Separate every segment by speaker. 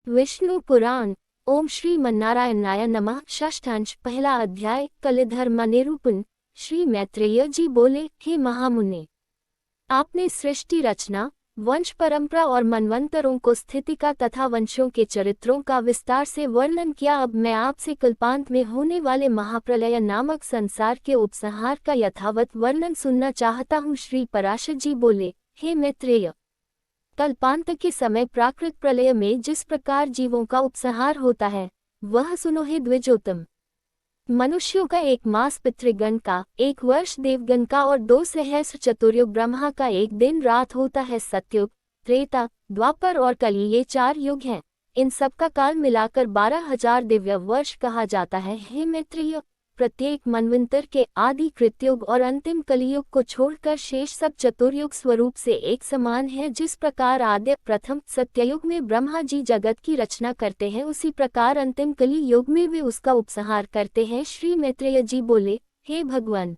Speaker 1: विष्णु पुराण। ओम श्री मन्नारायणाय नमः। षष्ठांश। पहला अध्याय। कलिधर्म निरूपण। श्री मैत्रेय जी बोले, हे महामुने, आपने सृष्टि रचना, वंश परंपरा और मनवंतरों को स्थितिका तथा वंशों के चरित्रों का विस्तार से वर्णन किया। अब मैं आपसे कल्पांत में होने वाले महाप्रलय नामक संसार के उपसंहार का यथावत वर्णन सुनना चाहता हूँ। श्री पराशर जी बोले, हे मैत्रेय, कल्पांत के समय प्राकृत प्रलय में जिस प्रकार जीवों का उपसंहार होता है, वह सुनो हे द्विजोत्तम। मनुष्यों का 1 मास पितृगण का, 1 वर्ष देवगण का और 2 सहस्र चतुर्युग ब्रह्मा का 1 दिन रात होता है। सतयुग, त्रेता, द्वापर और कली ये 4 युग हैं। इन सब का काल मिलाकर 12,000 दिव्य वर्ष कहा जाता है। हे मैत्रेय, प्रत्येक मनवंतर के आदि कृतयुग और अंतिम कलियुग को छोड़कर शेष सब चतुर्युग स्वरूप से एक समान है। जिस प्रकार आद्य प्रथम सत्ययुग में ब्रह्मा जी जगत की रचना करते हैं, उसी प्रकार अंतिम कली युग में वे उसका उपसंहार करते हैं। श्री मैत्रेय जी बोले, हे भगवान,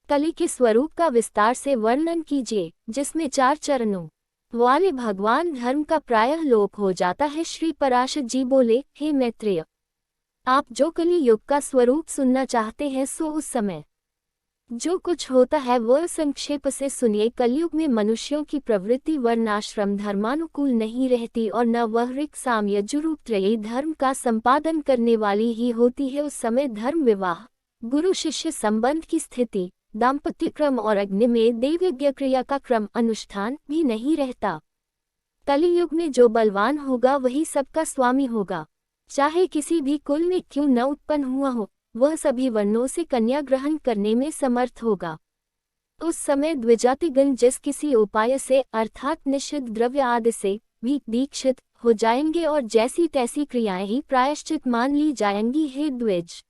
Speaker 1: कली के स्वरूप का विस्तार से वर्णन कीजिए, जिसमें 4 चरणों वाले भगवान धर्म का प्रायः लोप हो जाता है। श्री पराशर जी बोले, हे मैत्रेय, आप जो कली युग का स्वरूप सुनना चाहते हैं, सो उस समय जो कुछ होता है वह संक्षेप से सुनिए। कलयुग में मनुष्यों की प्रवृत्ति वर्णाश्रम धर्मानुकूल नहीं रहती और न वह ऋक् साम यजुरूप त्रयी धर्म का संपादन करने वाली ही होती है। उस समय धर्म, विवाह, गुरु शिष्य संबंध की स्थिति, दाम्पत्य क्रम और अग्नि में देवयज्ञ क्रिया का क्रम अनुष्ठान भी नहीं रहता। कलियुग में जो बलवान होगा वही सबका स्वामी होगा, चाहे किसी भी कुल में क्यों न उत्पन्न हुआ हो, वह सभी वर्णों से कन्या ग्रहण करने में समर्थ होगा। उस समय द्विजातिगण जिस किसी उपाय से अर्थात निषिद्ध द्रव्य आदि से भी दीक्षित हो जाएंगे और जैसी तैसी क्रियाएं ही प्रायश्चित मान ली जाएंगी। हे द्विज,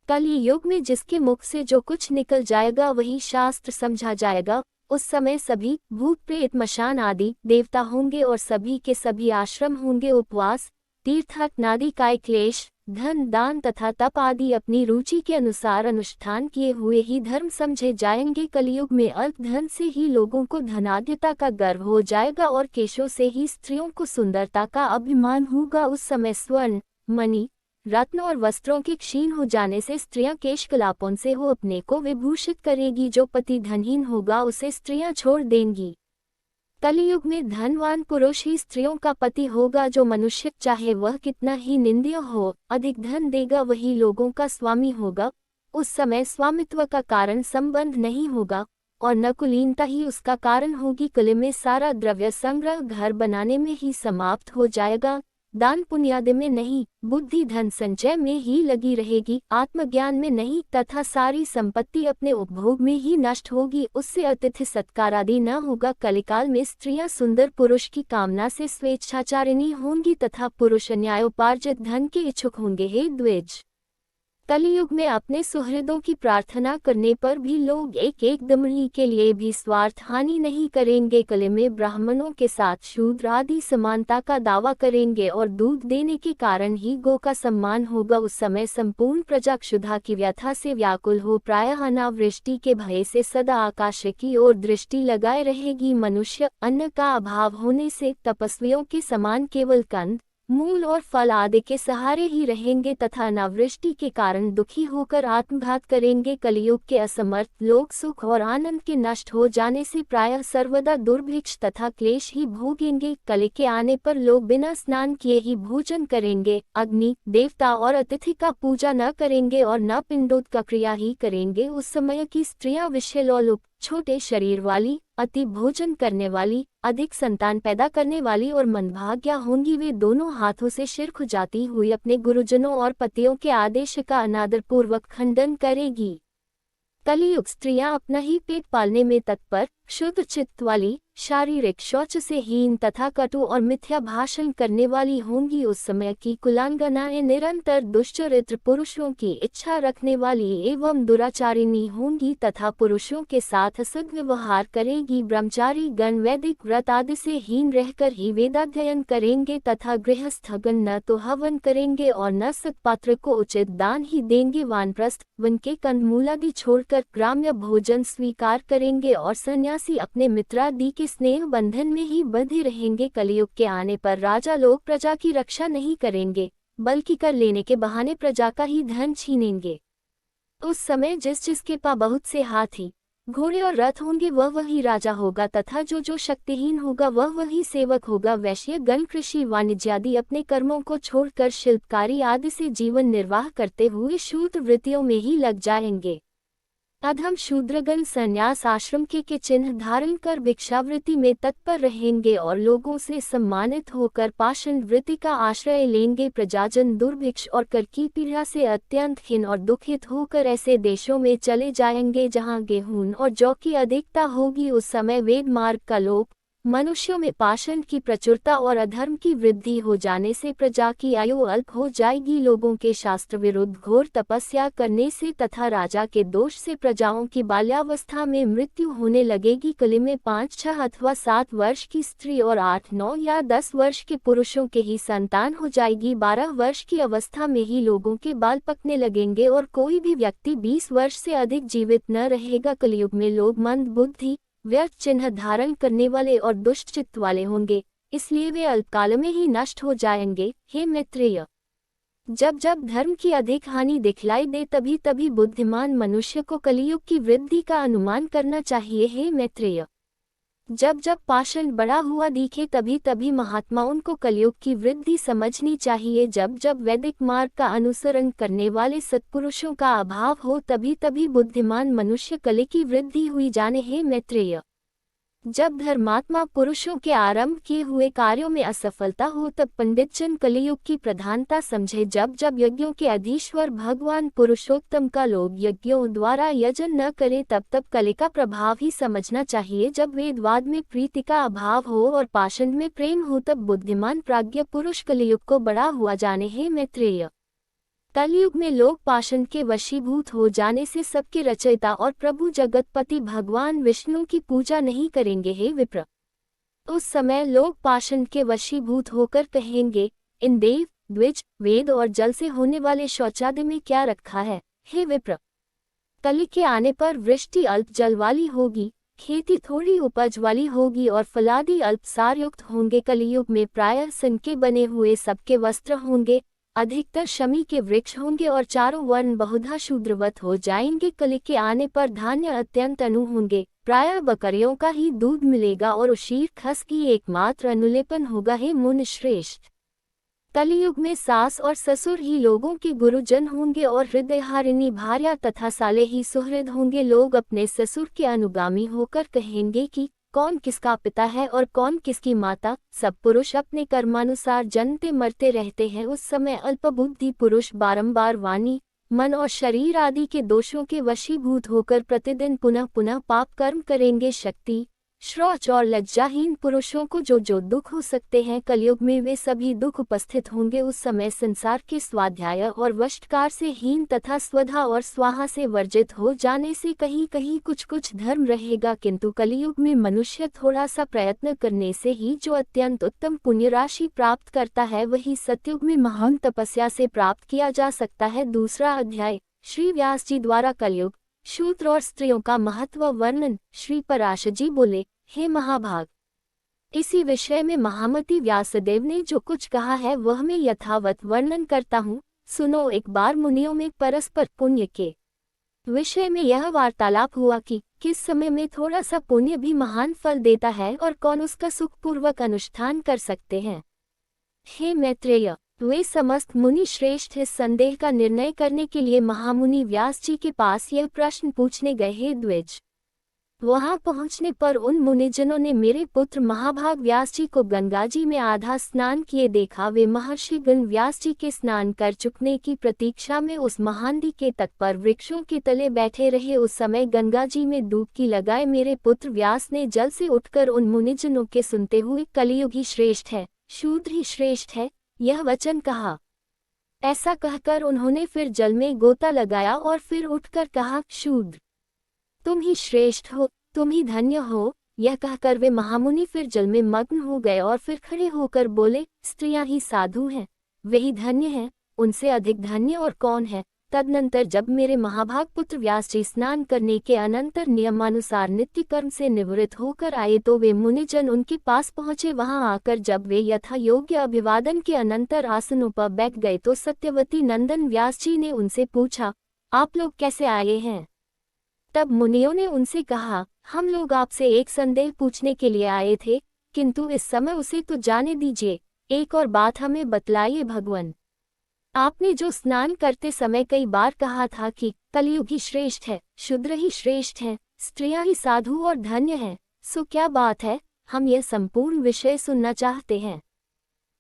Speaker 1: कली युग में जिसके मुख से जो कुछ निकल जाएगा वही शास्त्र समझा जाएगा। उस समय सभी भूत प्रेत मशान आदि देवता होंगे और सभी के सभी आश्रम होंगे। उपवास, तीर्थाटनादि काय क्लेश, धन दान तथा तप आदि अपनी रुचि के अनुसार अनुष्ठान किए हुए ही धर्म समझे जाएंगे। कलियुग में अल्प धन से ही लोगों को धनाढ्यता का गर्व हो जाएगा और केशों से ही स्त्रियों को सुंदरता का अभिमान होगा। उस समय स्वर्ण, मणि, रत्न और वस्त्रों के क्षीण हो जाने से स्त्रियां केशकलापों से हो अपने को विभूषित करेगी। जो पति धनहीन होगा उसे स्त्रियां छोड़ देंगी। कलियुग में धनवान पुरुष ही स्त्रियों का पति होगा। जो मनुष्य चाहे वह कितना ही निंद्य हो, अधिक धन देगा वही लोगों का स्वामी होगा। उस समय स्वामित्व का कारण संबंध नहीं होगा और न कुलीनता ही उसका कारण होगी। कली में सारा द्रव्य संग्रह घर बनाने में ही समाप्त हो जाएगा, दान पुण्यादि में नहीं, बुद्धि धन संचय में ही लगी रहेगी, आत्मज्ञान में नहीं, तथा सारी संपत्ति अपने उपभोग में ही नष्ट होगी। उससे अतिथि सत्कार आदि न होगा। कलिकाल में स्त्रियां सुंदर पुरुष की कामना से स्वेच्छाचारिणी होंगी तथा पुरुष न्यायोपार्जित धन के इच्छुक होंगे। हे द्विज, कलियुग में अपने सुहृदों की प्रार्थना करने पर भी लोग एक एक दमड़ी के लिए भी स्वार्थ हानि नहीं करेंगे। कली में ब्राह्मणों के साथ शूद्र आदि समानता का दावा करेंगे और दूध देने के कारण ही गौ का सम्मान होगा। उस समय संपूर्ण प्रजा क्षुधा की व्यथा से व्याकुल हो प्रायः अनावृष्टि के भय से सदा आकाश की ओर दृष्टि लगाए रहेगी। मनुष्य अन्न का अभाव होने से तपस्वियों के समान केवल कंद, मूल और फल आदि के सहारे ही रहेंगे तथा अनावृष्टि के कारण दुखी होकर आत्मघात करेंगे। कलियुग के असमर्थ लोग सुख और आनंद के नष्ट हो जाने से प्रायः सर्वदा दुर्भिक्ष तथा क्लेश ही भोगेंगे। कली के आने पर लोग बिना स्नान किए ही भोजन करेंगे, अग्नि, देवता और अतिथि का पूजा न करेंगे और न पिंडोदक क्रिया ही करेंगे। उस समय की स्त्रियां विषयलोलुप, छोटे शरीर वाली, अति भोजन करने वाली, अधिक संतान पैदा करने वाली और मंदभाग्या होंगी। वे दोनों हाथों से सिर खुजाती हुई अपने गुरुजनों और पतियों के आदेश का अनादर पूर्वक खंडन करेगी। कलियुग स्त्रियां अपना ही पेट पालने में तत्पर, शुद्ध चित्त वाली, शारीरिक शौच से हीन तथा कटु और मिथ्या भाषण करने वाली होंगी। उस समय की कुलांगनाएं निरंतर दुष्चरित्र पुरुषों की इच्छा रखने वाली एवं दुराचारिणी होंगी तथा पुरुषों के साथ सद्व्यवहार करेगी। ब्रह्मचारी गण वैदिक व्रत आदि से हीन रहकर ही वेदाध्ययन करेंगे तथा गृहस्थगण न तो हवन करेंगे और न सत्पात्र को उचित दान ही देंगे। वानप्रस्थ वन के कंदमूलादि छोड़कर ग्राम्य भोजन स्वीकार करेंगे और संन्यास ब्रजवासी अपने मित्रादि के स्नेह बंधन में ही बंधे रहेंगे। कलयुग के आने पर राजा लोग प्रजा की रक्षा नहीं करेंगे, बल्कि कर लेने के बहाने प्रजा का ही धन छीनेंगे। उस समय जिस जिसके पास बहुत से हाथी, घोड़े और रथ होंगे वह वही राजा होगा, तथा जो जो शक्तिहीन होगा वह वही सेवक होगा। वैश्य गण कृषि वाणिज्य आदि अपने कर्मों को छोड़कर शिल्पकारी आदि से जीवन निर्वाह करते हुए शूद्र वृत्तियों में ही लग जाएंगे। अधम शूद्रगण संन्यास आश्रम के चिन्ह धारण कर भिक्षावृत्ति में तत्पर रहेंगे और लोगों से सम्मानित होकर पाषाण वृत्ति का आश्रय लेंगे। प्रजाजन दुर्भिक्ष और कर की पीड़ा से अत्यंत खिन्न और दुखित होकर ऐसे देशों में चले जाएंगे जहां गेहूं और जौ की अधिकता होगी। उस समय वेद मार्ग का लोप, मनुष्यों में पाषाण की प्रचुरता और अधर्म की वृद्धि हो जाने से प्रजा की आयु अल्प हो जाएगी। लोगों के शास्त्र विरुद्ध घोर तपस्या करने से तथा राजा के दोष से प्रजाओं की बाल्यावस्था में मृत्यु होने लगेगी। कली में 5, 6 अथवा 7 वर्ष की स्त्री और 8, 9 या 10 वर्ष के पुरुषों के ही संतान हो जाएगी। 12 वर्ष की अवस्था में ही लोगों के बाल पकने लगेंगे और कोई भी व्यक्ति 20 वर्ष से अधिक जीवित न रहेगा। कलयुग में लोग मंद बुद्धि, व्यर्थ चिन्ह धारण करने वाले और दुष्ट चित्त वाले होंगे, इसलिए वे अल्पकाल में ही नष्ट हो जाएंगे। हे मैत्रेय, जब जब धर्म की अधिक हानि दिखलाई दे तभी तभी बुद्धिमान मनुष्य को कलियुग की वृद्धि का अनुमान करना चाहिए। हे मैत्रेय, जब जब पाषाण बड़ा हुआ दिखे तभी तभी महात्माओं को कलयुग की वृद्धि समझनी चाहिए। जब जब वैदिक मार्ग का अनुसरण करने वाले सत्पुरुषों का अभाव हो तभी तभी बुद्धिमान मनुष्य कलि की वृद्धि हुई जाने। हे मैत्रेय, जब धर्मात्मा पुरुषों के आरंभ किए हुए कार्यों में असफलता हो तब पंडितजन कलियुग की प्रधानता समझे। जब जब यज्ञों के अधीश्वर भगवान पुरुषोत्तम का लोग यज्ञों द्वारा यजन न करे तब तब कलि का प्रभाव ही समझना चाहिए। जब वेदवाद में प्रीति का अभाव हो और पाषाण में प्रेम हो तब बुद्धिमान प्राज्ञ पुरुष कलियुग को बड़ा हुआ जाने। हे मैत्रेय, कलयुग में लोग पाषाण के वशीभूत हो जाने से सबके रचयिता और प्रभु जगतपति भगवान विष्णु की पूजा नहीं करेंगे। हे विप्र, उस समय लोग पाषाण के वशीभूत होकर कहेंगे, इन देव, द्विज, वेद और जल से होने वाले शौचादि में क्या रखा है। हे विप्र, कलि के आने पर वृष्टि अल्प जल वाली होगी, खेती थोड़ी उपज वाली होगी और फलादि अल्प सारयुक्त होंगे। कलियुग में प्रायः सन के बने हुए सबके वस्त्र होंगे, अधिकतर शमी के वृक्ष होंगे और चारों वर्ण बहुधा शूद्रवत हो जाएंगे। कलि के आने पर धान्य अत्यंत अनु होंगे, प्रायः बकरियों का ही दूध मिलेगा और उशीर खस की एकमात्र अनुलेपन होगा। हे मुनि श्रेष्ठ, कलियुग में सास और ससुर ही लोगों के गुरुजन होंगे और हृदयहारिणी भार्या तथा साले ही सुहृद होंगे। लोग अपने ससुर के अनुगामी होकर कहेंगे कि कौन किसका पिता है और कौन किसकी माता। सब पुरुष अपने कर्मानुसार जन्मते मरते रहते हैं। उस समय अल्पबुद्धि पुरुष बारंबार वाणी, मन और शरीर आदि के दोषों के वशीभूत होकर प्रतिदिन पुनः पुनः पाप कर्म करेंगे। शक्ति, शौच और लज्जाहीन पुरुषों को जो जो दुख हो सकते हैं कलयुग में वे सभी दुख उपस्थित होंगे। उस समय संसार के स्वाध्याय और वशकार से हीन तथा स्वधा और स्वाहा से वर्जित हो जाने से कहीं कहीं कुछ कुछ धर्म रहेगा, किंतु कलियुग में मनुष्य थोड़ा सा प्रयत्न करने से ही जो अत्यंत उत्तम पुण्य राशि प्राप्त करता है वही सतयुग में महान तपस्या से प्राप्त किया जा सकता है। दूसरा अध्याय, श्री व्यास जी द्वारा कलयुग, शूद्र और स्त्रियों का महत्व वर्णन। श्री पराशर जी बोले, हे महाभाग, इसी विषय में महामति व्यासदेव ने जो कुछ कहा है वह मैं यथावत वर्णन करता हूँ, सुनो। एक बार मुनियों में परस्पर पुण्य के विषय में यह वार्तालाप हुआ कि किस समय में थोड़ा सा पुण्य भी महान फल देता है और कौन उसका सुखपूर्वक अनुष्ठान कर सकते हैं। हे मैत्रेय, वे समस्त मुनि श्रेष्ठ इस संदेह का निर्णय करने के लिए महामुनि व्यास जी के पास यह प्रश्न पूछने गए। हे द्विज, वहां पहुंचने पर उन मुनिजनों ने मेरे पुत्र महाभाग व्यास जी को गंगा जी में आधा स्नान किए देखा। वे महर्षि गण व्यास जी के स्नान कर चुकने की प्रतीक्षा में उस महानदी के तट पर वृक्षों के तले बैठे रहे। उस समय गंगा जी में डुबकी लगाए मेरे पुत्र व्यास ने जल से उठकर उन मुनिजनों के सुनते हुए कलियुग ही श्रेष्ठ है, शूद्र ही श्रेष्ठ है, यह वचन कहा। ऐसा कहकर उन्होंने फिर जल में गोता लगाया और फिर उठकर कहा, शूद्र तुम ही श्रेष्ठ हो, तुम ही धन्य हो। यह कहकर वे महामुनि फिर जल में मग्न हो गए और फिर खड़े होकर बोले, स्त्रियां ही साधु हैं, वे ही धन्य हैं, उनसे अधिक धन्य और कौन है। तदनंतर जब मेरे महाभाग पुत्र व्यास जी स्नान करने के अनंतर नियमानुसार नित्य कर्म से निवृत्त होकर आए तो वे मुनिजन उनके पास पहुँचे। वहां आकर जब वे यथा योग्य अभिवादन के अनंतर आसनों पर बैठ गए तो सत्यवती नंदन व्यास जी ने उनसे पूछा, आप लोग कैसे आए हैं? तब मुनियों ने उनसे कहा, हम लोग आपसे एक संदेह पूछने के लिए आए थे, किंतु इस समय उसे तो जाने दीजिए। एक और बात हमें बतलाइए भगवान। आपने जो स्नान करते समय कई बार कहा था कि कलयुग ही श्रेष्ठ है, शूद्र ही श्रेष्ठ है, स्त्रियां ही साधु और धन्य हैं, सो क्या बात है? हम यह संपूर्ण विषय सुनना चाहते हैं।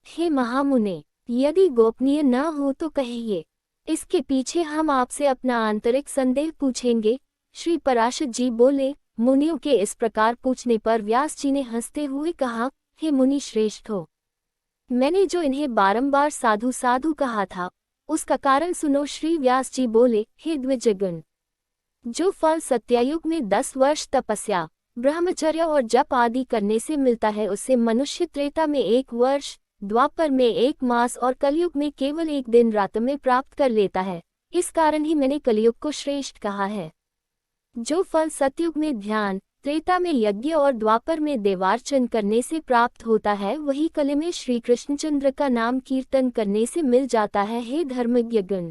Speaker 1: हे महामुने, यदि गोपनीय न हो तो कहिए, इसके पीछे हम आपसे अपना आंतरिक संदेह पूछेंगे। श्री पराशर जी बोले, मुनियों के इस प्रकार पूछने पर व्यास जी ने हंसते हुए कहा, हे मुनि श्रेष्ठ हो, मैंने जो इन्हें बारंबार साधु साधु कहा था उसका कारण सुनो। श्री व्यास जी बोले, हे द्विजगण, जो फल सत्ययुग में 10 वर्ष तपस्या, ब्रह्मचर्य और जप आदि करने से मिलता है उसे मनुष्य त्रेता में 1 वर्ष, द्वापर में 1 मास और कलयुग में केवल 1 दिन रात में प्राप्त कर लेता है। इस कारण ही मैंने कलयुग को श्रेष्ठ कहा है। जो फल सतयुग में ध्यान, त्रेता में यज्ञ और द्वापर में देवार्चन करने से प्राप्त होता है वही कलि में श्री कृष्णचंद्र का नाम कीर्तन करने से मिल जाता है। हे धर्मज्ञगण,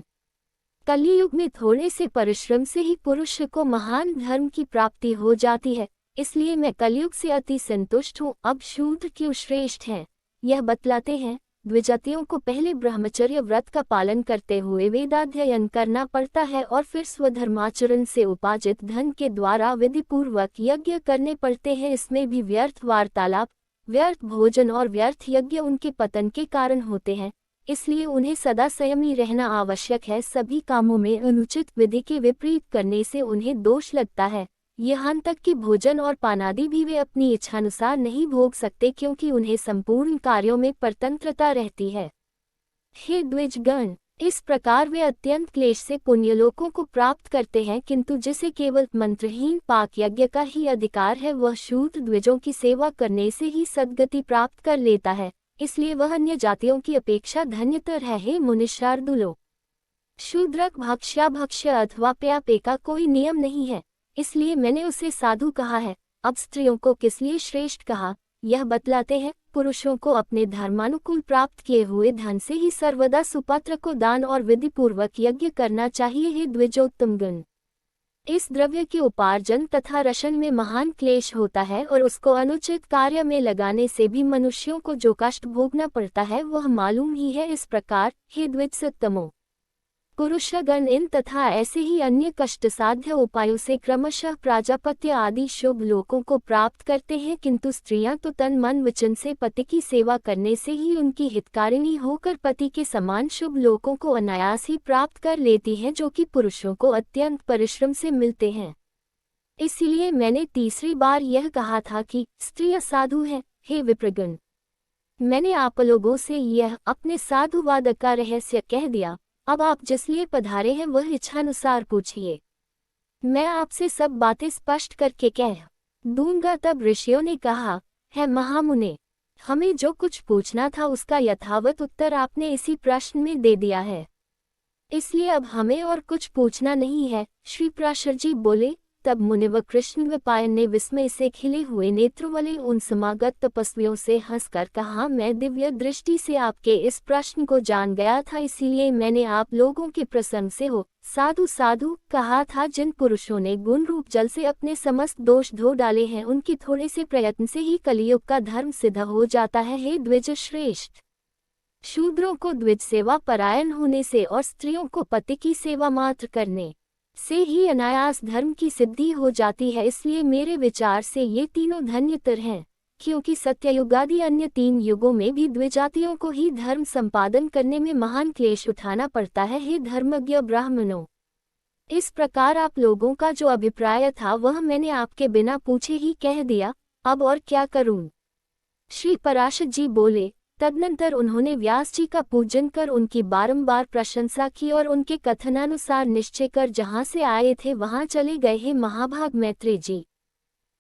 Speaker 1: कलियुग में थोड़े से परिश्रम से ही पुरुष को महान धर्म की प्राप्ति हो जाती है, इसलिए मैं कलयुग से अति संतुष्ट हूँ। अब शूद्र क्यों श्रेष्ठ हैं यह बतलाते हैं। द्विजातियों को पहले ब्रह्मचर्य व्रत का पालन करते हुए वेदाध्ययन करना पड़ता है और फिर स्वधर्माचरण से उपार्जित धन के द्वारा विधिपूर्वक यज्ञ करने पड़ते हैं। इसमें भी व्यर्थ वार्तालाप, व्यर्थ भोजन और व्यर्थ यज्ञ उनके पतन के कारण होते हैं, इसलिए उन्हें सदा संयमी रहना आवश्यक है। सभी कामों में अनुचित विधि के विपरीत करने से उन्हें दोष लगता है। यहाँ तक कि भोजन और पानादि भी वे अपनी इच्छानुसार नहीं भोग सकते, क्योंकि उन्हें संपूर्ण कार्यों में परतंत्रता रहती है। हे द्विजगण, इस प्रकार वे अत्यंत क्लेश से पुण्यलोकों को प्राप्त करते हैं, किंतु जिसे केवल मंत्रहीन पाक यज्ञ का ही अधिकार है वह शूद्र द्विजों की सेवा करने से ही सद्गति प्राप्त कर लेता है, इसलिए वह अन्य जातियों की अपेक्षा धन्यतर है। हे मुनिशार्दुलो, शूद्रक भक्ष्य अथवा प्यापे का कोई नियम नहीं है, इसलिए मैंने उसे साधु कहा है। अब स्त्रियों को किस लिए श्रेष्ठ कहा यह बतलाते हैं। पुरुषों को अपने धर्मानुकूल प्राप्त किए हुए धन से ही सर्वदा सुपात्र को दान और विधिपूर्वक यज्ञ करना चाहिए। हे द्विजोत्तमगण, इस द्रव्य के उपार्जन तथा रशन में महान क्लेश होता है और उसको अनुचित कार्य में लगाने से भी मनुष्यों को जो कष्ट भोगना पड़ता है वह मालूम ही है। इस प्रकार हे द्विजोत्तमो, पुरुषगण इन तथा ऐसे ही अन्य कष्ट साध्य उपायों से क्रमशः प्राजापत्य आदि शुभ लोकों को प्राप्त करते हैं, किंतु स्त्रियां तो तन मन वचन से पति की सेवा करने से ही उनकी हितकारिणी होकर पति के समान शुभ लोकों को अनायास ही प्राप्त कर लेती हैं, जो कि पुरुषों को अत्यंत परिश्रम से मिलते हैं। इसीलिए मैंने तीसरी बार यह कहा था कि स्त्रियां साधु हैं। हे विप्रगण, मैंने आप लोगों से यह अपने साधुवाद का रहस्य कह दिया। अब आप जिस लिए पधारे हैं वह इच्छानुसार पूछिए, मैं आपसे सब बातें स्पष्ट करके कह दूंगा। तब ऋषियों ने कहा, है महामुने, हमें जो कुछ पूछना था उसका यथावत उत्तर आपने इसी प्रश्न में दे दिया है, इसलिए अब हमें और कुछ पूछना नहीं है। श्री पराशर जी बोले, तब मुनिव कृष्णद्वैपायन ने विस्मय से खिले हुए नेत्र वाले उन समागत तपस्वियों से हंसकर कहा, मैं दिव्य दृष्टि से आपके इस प्रश्न को जान गया था, इसीलिए मैंने आप लोगों के प्रसन्न से हो साधु साधु कहा था। जिन पुरुषों ने गुण रूप जल से अपने समस्त दोष धो डाले हैं उनके थोड़े से प्रयत्न से ही कलियुग का धर्म सिद्ध हो जाता है। हे द्विज श्रेष्ठ, शूद्रों को द्विज सेवा परायण होने से और स्त्रियों को पति की सेवा मात्र करने से ही अनायास धर्म की सिद्धि हो जाती है, इसलिए मेरे विचार से ये तीनों धन्यतर हैं, क्योंकि सत्ययुगादि अन्य 3 युगों में भी द्विजातियों को ही धर्म संपादन करने में महान क्लेश उठाना पड़ता है। हे धर्मज्ञ ब्राह्मणों, इस प्रकार आप लोगों का जो अभिप्राय था वह मैंने आपके बिना पूछे ही कह दिया, अब और क्या करूं? श्री पराशर जी बोले, तदनंतर उन्होंने व्यास जी का पूजन कर उनकी बारंबार प्रशंसा की और उनके कथनानुसार निश्चय कर जहाँ से आए थे वहाँ चले गए। हे महाभाग मैत्रेय जी,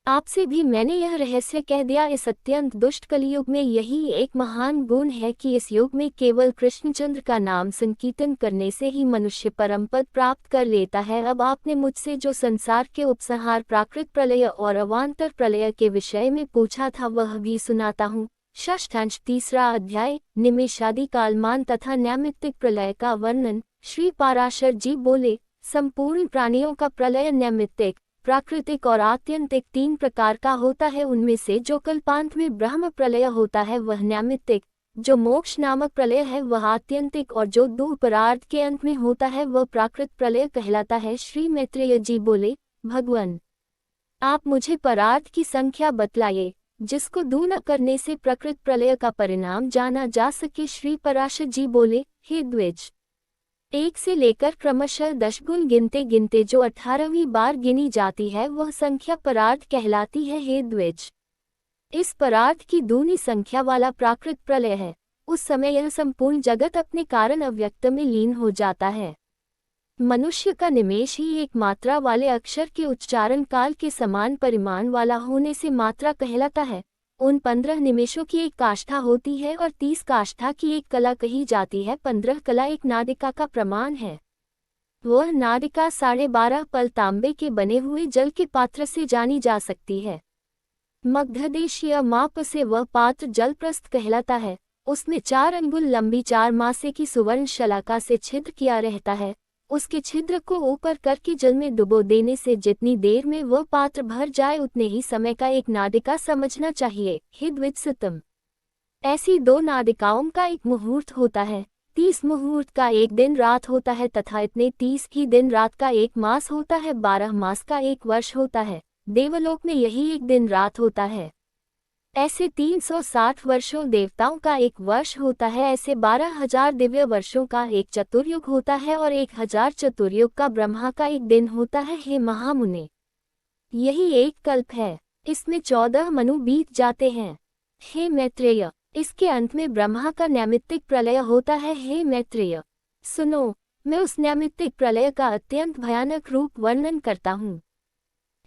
Speaker 1: आपसे भी मैंने यह रहस्य कह दिया। इस अत्यंत दुष्ट कलयुग में यही एक महान गुण है कि इस युग में केवल कृष्णचंद्र का नाम संकीर्तन करने से ही मनुष्य परम पद प्राप्त कर लेता है। अब आपने मुझसे जो संसार के उपसंहार, प्राकृत प्रलय और अवान्तर प्रलय के विषय में पूछा था वह भी सुनाता हूँ। षष्ठांश, तीसरा अध्याय, निमेषादि कालमान तथा नैमित्तिक प्रलय का वर्णन। श्री पराशर जी बोले, संपूर्ण प्राणियों का प्रलय नैमित्तिक, प्राकृतिक और आत्यंतिक तीन प्रकार का होता है। उनमें से जो कल्पांत में ब्रह्म प्रलय होता है वह नैमित्तिक, जो मोक्ष नामक प्रलय है वह आत्यंतिक और जो द्वापरार्ध के अंत में होता है वह प्राकृत प्रलय कहलाता है। श्री मैत्रेय जी बोले, भगवान आप मुझे परार्ध की संख्या बतलाइए जिसको दो न करने से प्रकृत प्रलय का परिणाम जाना जा सके। श्री पराशर जी बोले, हे द्विज, 1 से लेकर क्रमशः 10 गुण गिनते गिनते जो 18वीं बार गिनी जाती है वह संख्या परार्ध कहलाती है। हे द्विज, इस परार्ध की दूनी संख्या वाला प्राकृत प्रलय है। उस समय यह संपूर्ण जगत अपने कारण अव्यक्त में लीन हो जाता है। मनुष्य का निमेष ही एक मात्रा वाले अक्षर के उच्चारण काल के समान परिमाण वाला होने से मात्रा कहलाता है। उन 15 निमेषों की एक काष्ठा होती है और 30 काष्ठा की एक कला कही जाती है। 15 कला एक नादिका का प्रमाण है। वह नादिका 12.5 पल तांबे के बने हुए जल के पात्र से जानी जा सकती है। मगधदेश या माप से वह पात्र जलप्रस्थ कहलाता है। उसमें 4 अंगुल लंबी 4 मासे की सुवर्ण शलाका से छिद्र किया रहता है। उसके छिद्र को ऊपर करके जल में डुबो देने से जितनी देर में वह पात्र भर जाए उतने ही समय का एक नादिका समझना चाहिए। हे द्विजसुतम, ऐसी 2 नादिकाओं का एक मुहूर्त होता है। 30 मुहूर्त का एक दिन रात होता है तथा इतने 30 ही दिन रात का एक मास होता है। 12 मास का एक वर्ष होता है। देवलोक में यही एक दिन रात होता है। ऐसे 360 वर्षों देवताओं का एक वर्ष होता है। ऐसे 12,000 दिव्य वर्षों का एक चतुर्युग होता है और 1,000 चतुर्युग का ब्रह्मा का एक दिन होता है। हे महामुने, यही एक कल्प है। इसमें 14 मनु बीत जाते हैं। हे मैत्रेय, इसके अंत में ब्रह्मा का नैमित्तिक प्रलय होता है। हे मैत्रेय, सुनो, मैं उस नैमित्तिक प्रलय का अत्यंत भयानक रूप वर्णन करता हूँ।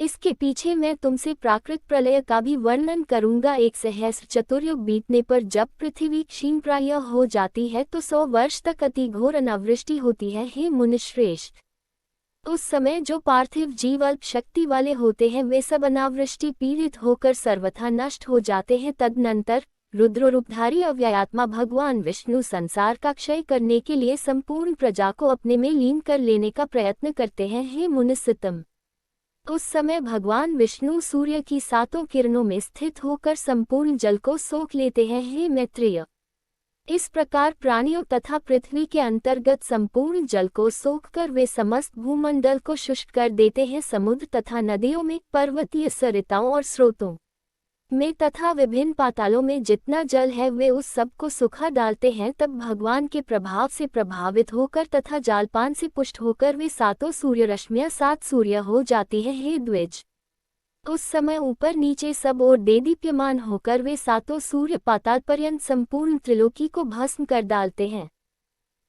Speaker 1: इसके पीछे मैं तुमसे प्राकृत प्रलय का भी वर्णन करूंगा। 1 सहस्र चतुर्युग बीतने पर जब पृथ्वी क्षीणप्राय हो जाती है तो 100 वर्ष तक अति घोर अनावृष्टि होती है। हे मुनिश्रेष्ठ, उस समय जो पार्थिव जीव अल्प शक्ति वाले होते हैं वे सब अनावृष्टि पीड़ित होकर सर्वथा नष्ट हो जाते हैं। तदनंतर रुद्र रूपधारी अव्ययात्मा भगवान विष्णु संसार का क्षय करने के लिए संपूर्ण प्रजा को अपने में लीन कर लेने का प्रयत्न करते हैं। हे मुनिसितम, उस समय भगवान विष्णु सूर्य की 7 किरणों में स्थित होकर संपूर्ण जल को सोख लेते हैं। हे मैत्रेय, इस प्रकार प्राणियों तथा पृथ्वी के अंतर्गत संपूर्ण जल को सोखकर वे समस्त भूमंडल को शुष्क कर देते हैं। समुद्र तथा नदियों में, पर्वतीय सरिताओं और स्रोतों में तथा विभिन्न पातालों में जितना जल है वे उस सब को सुखा डालते हैं। तब भगवान के प्रभाव से प्रभावित होकर तथा जालपान से पुष्ट होकर वे 7 सूर्य रश्मियां 7 सूर्य हो जाती है। हे द्विज, उस समय ऊपर नीचे सब ओर देदीप्यमान होकर वे 7 सूर्य पाताल पर्यंत संपूर्ण त्रिलोकी को भस्म कर डालते हैं।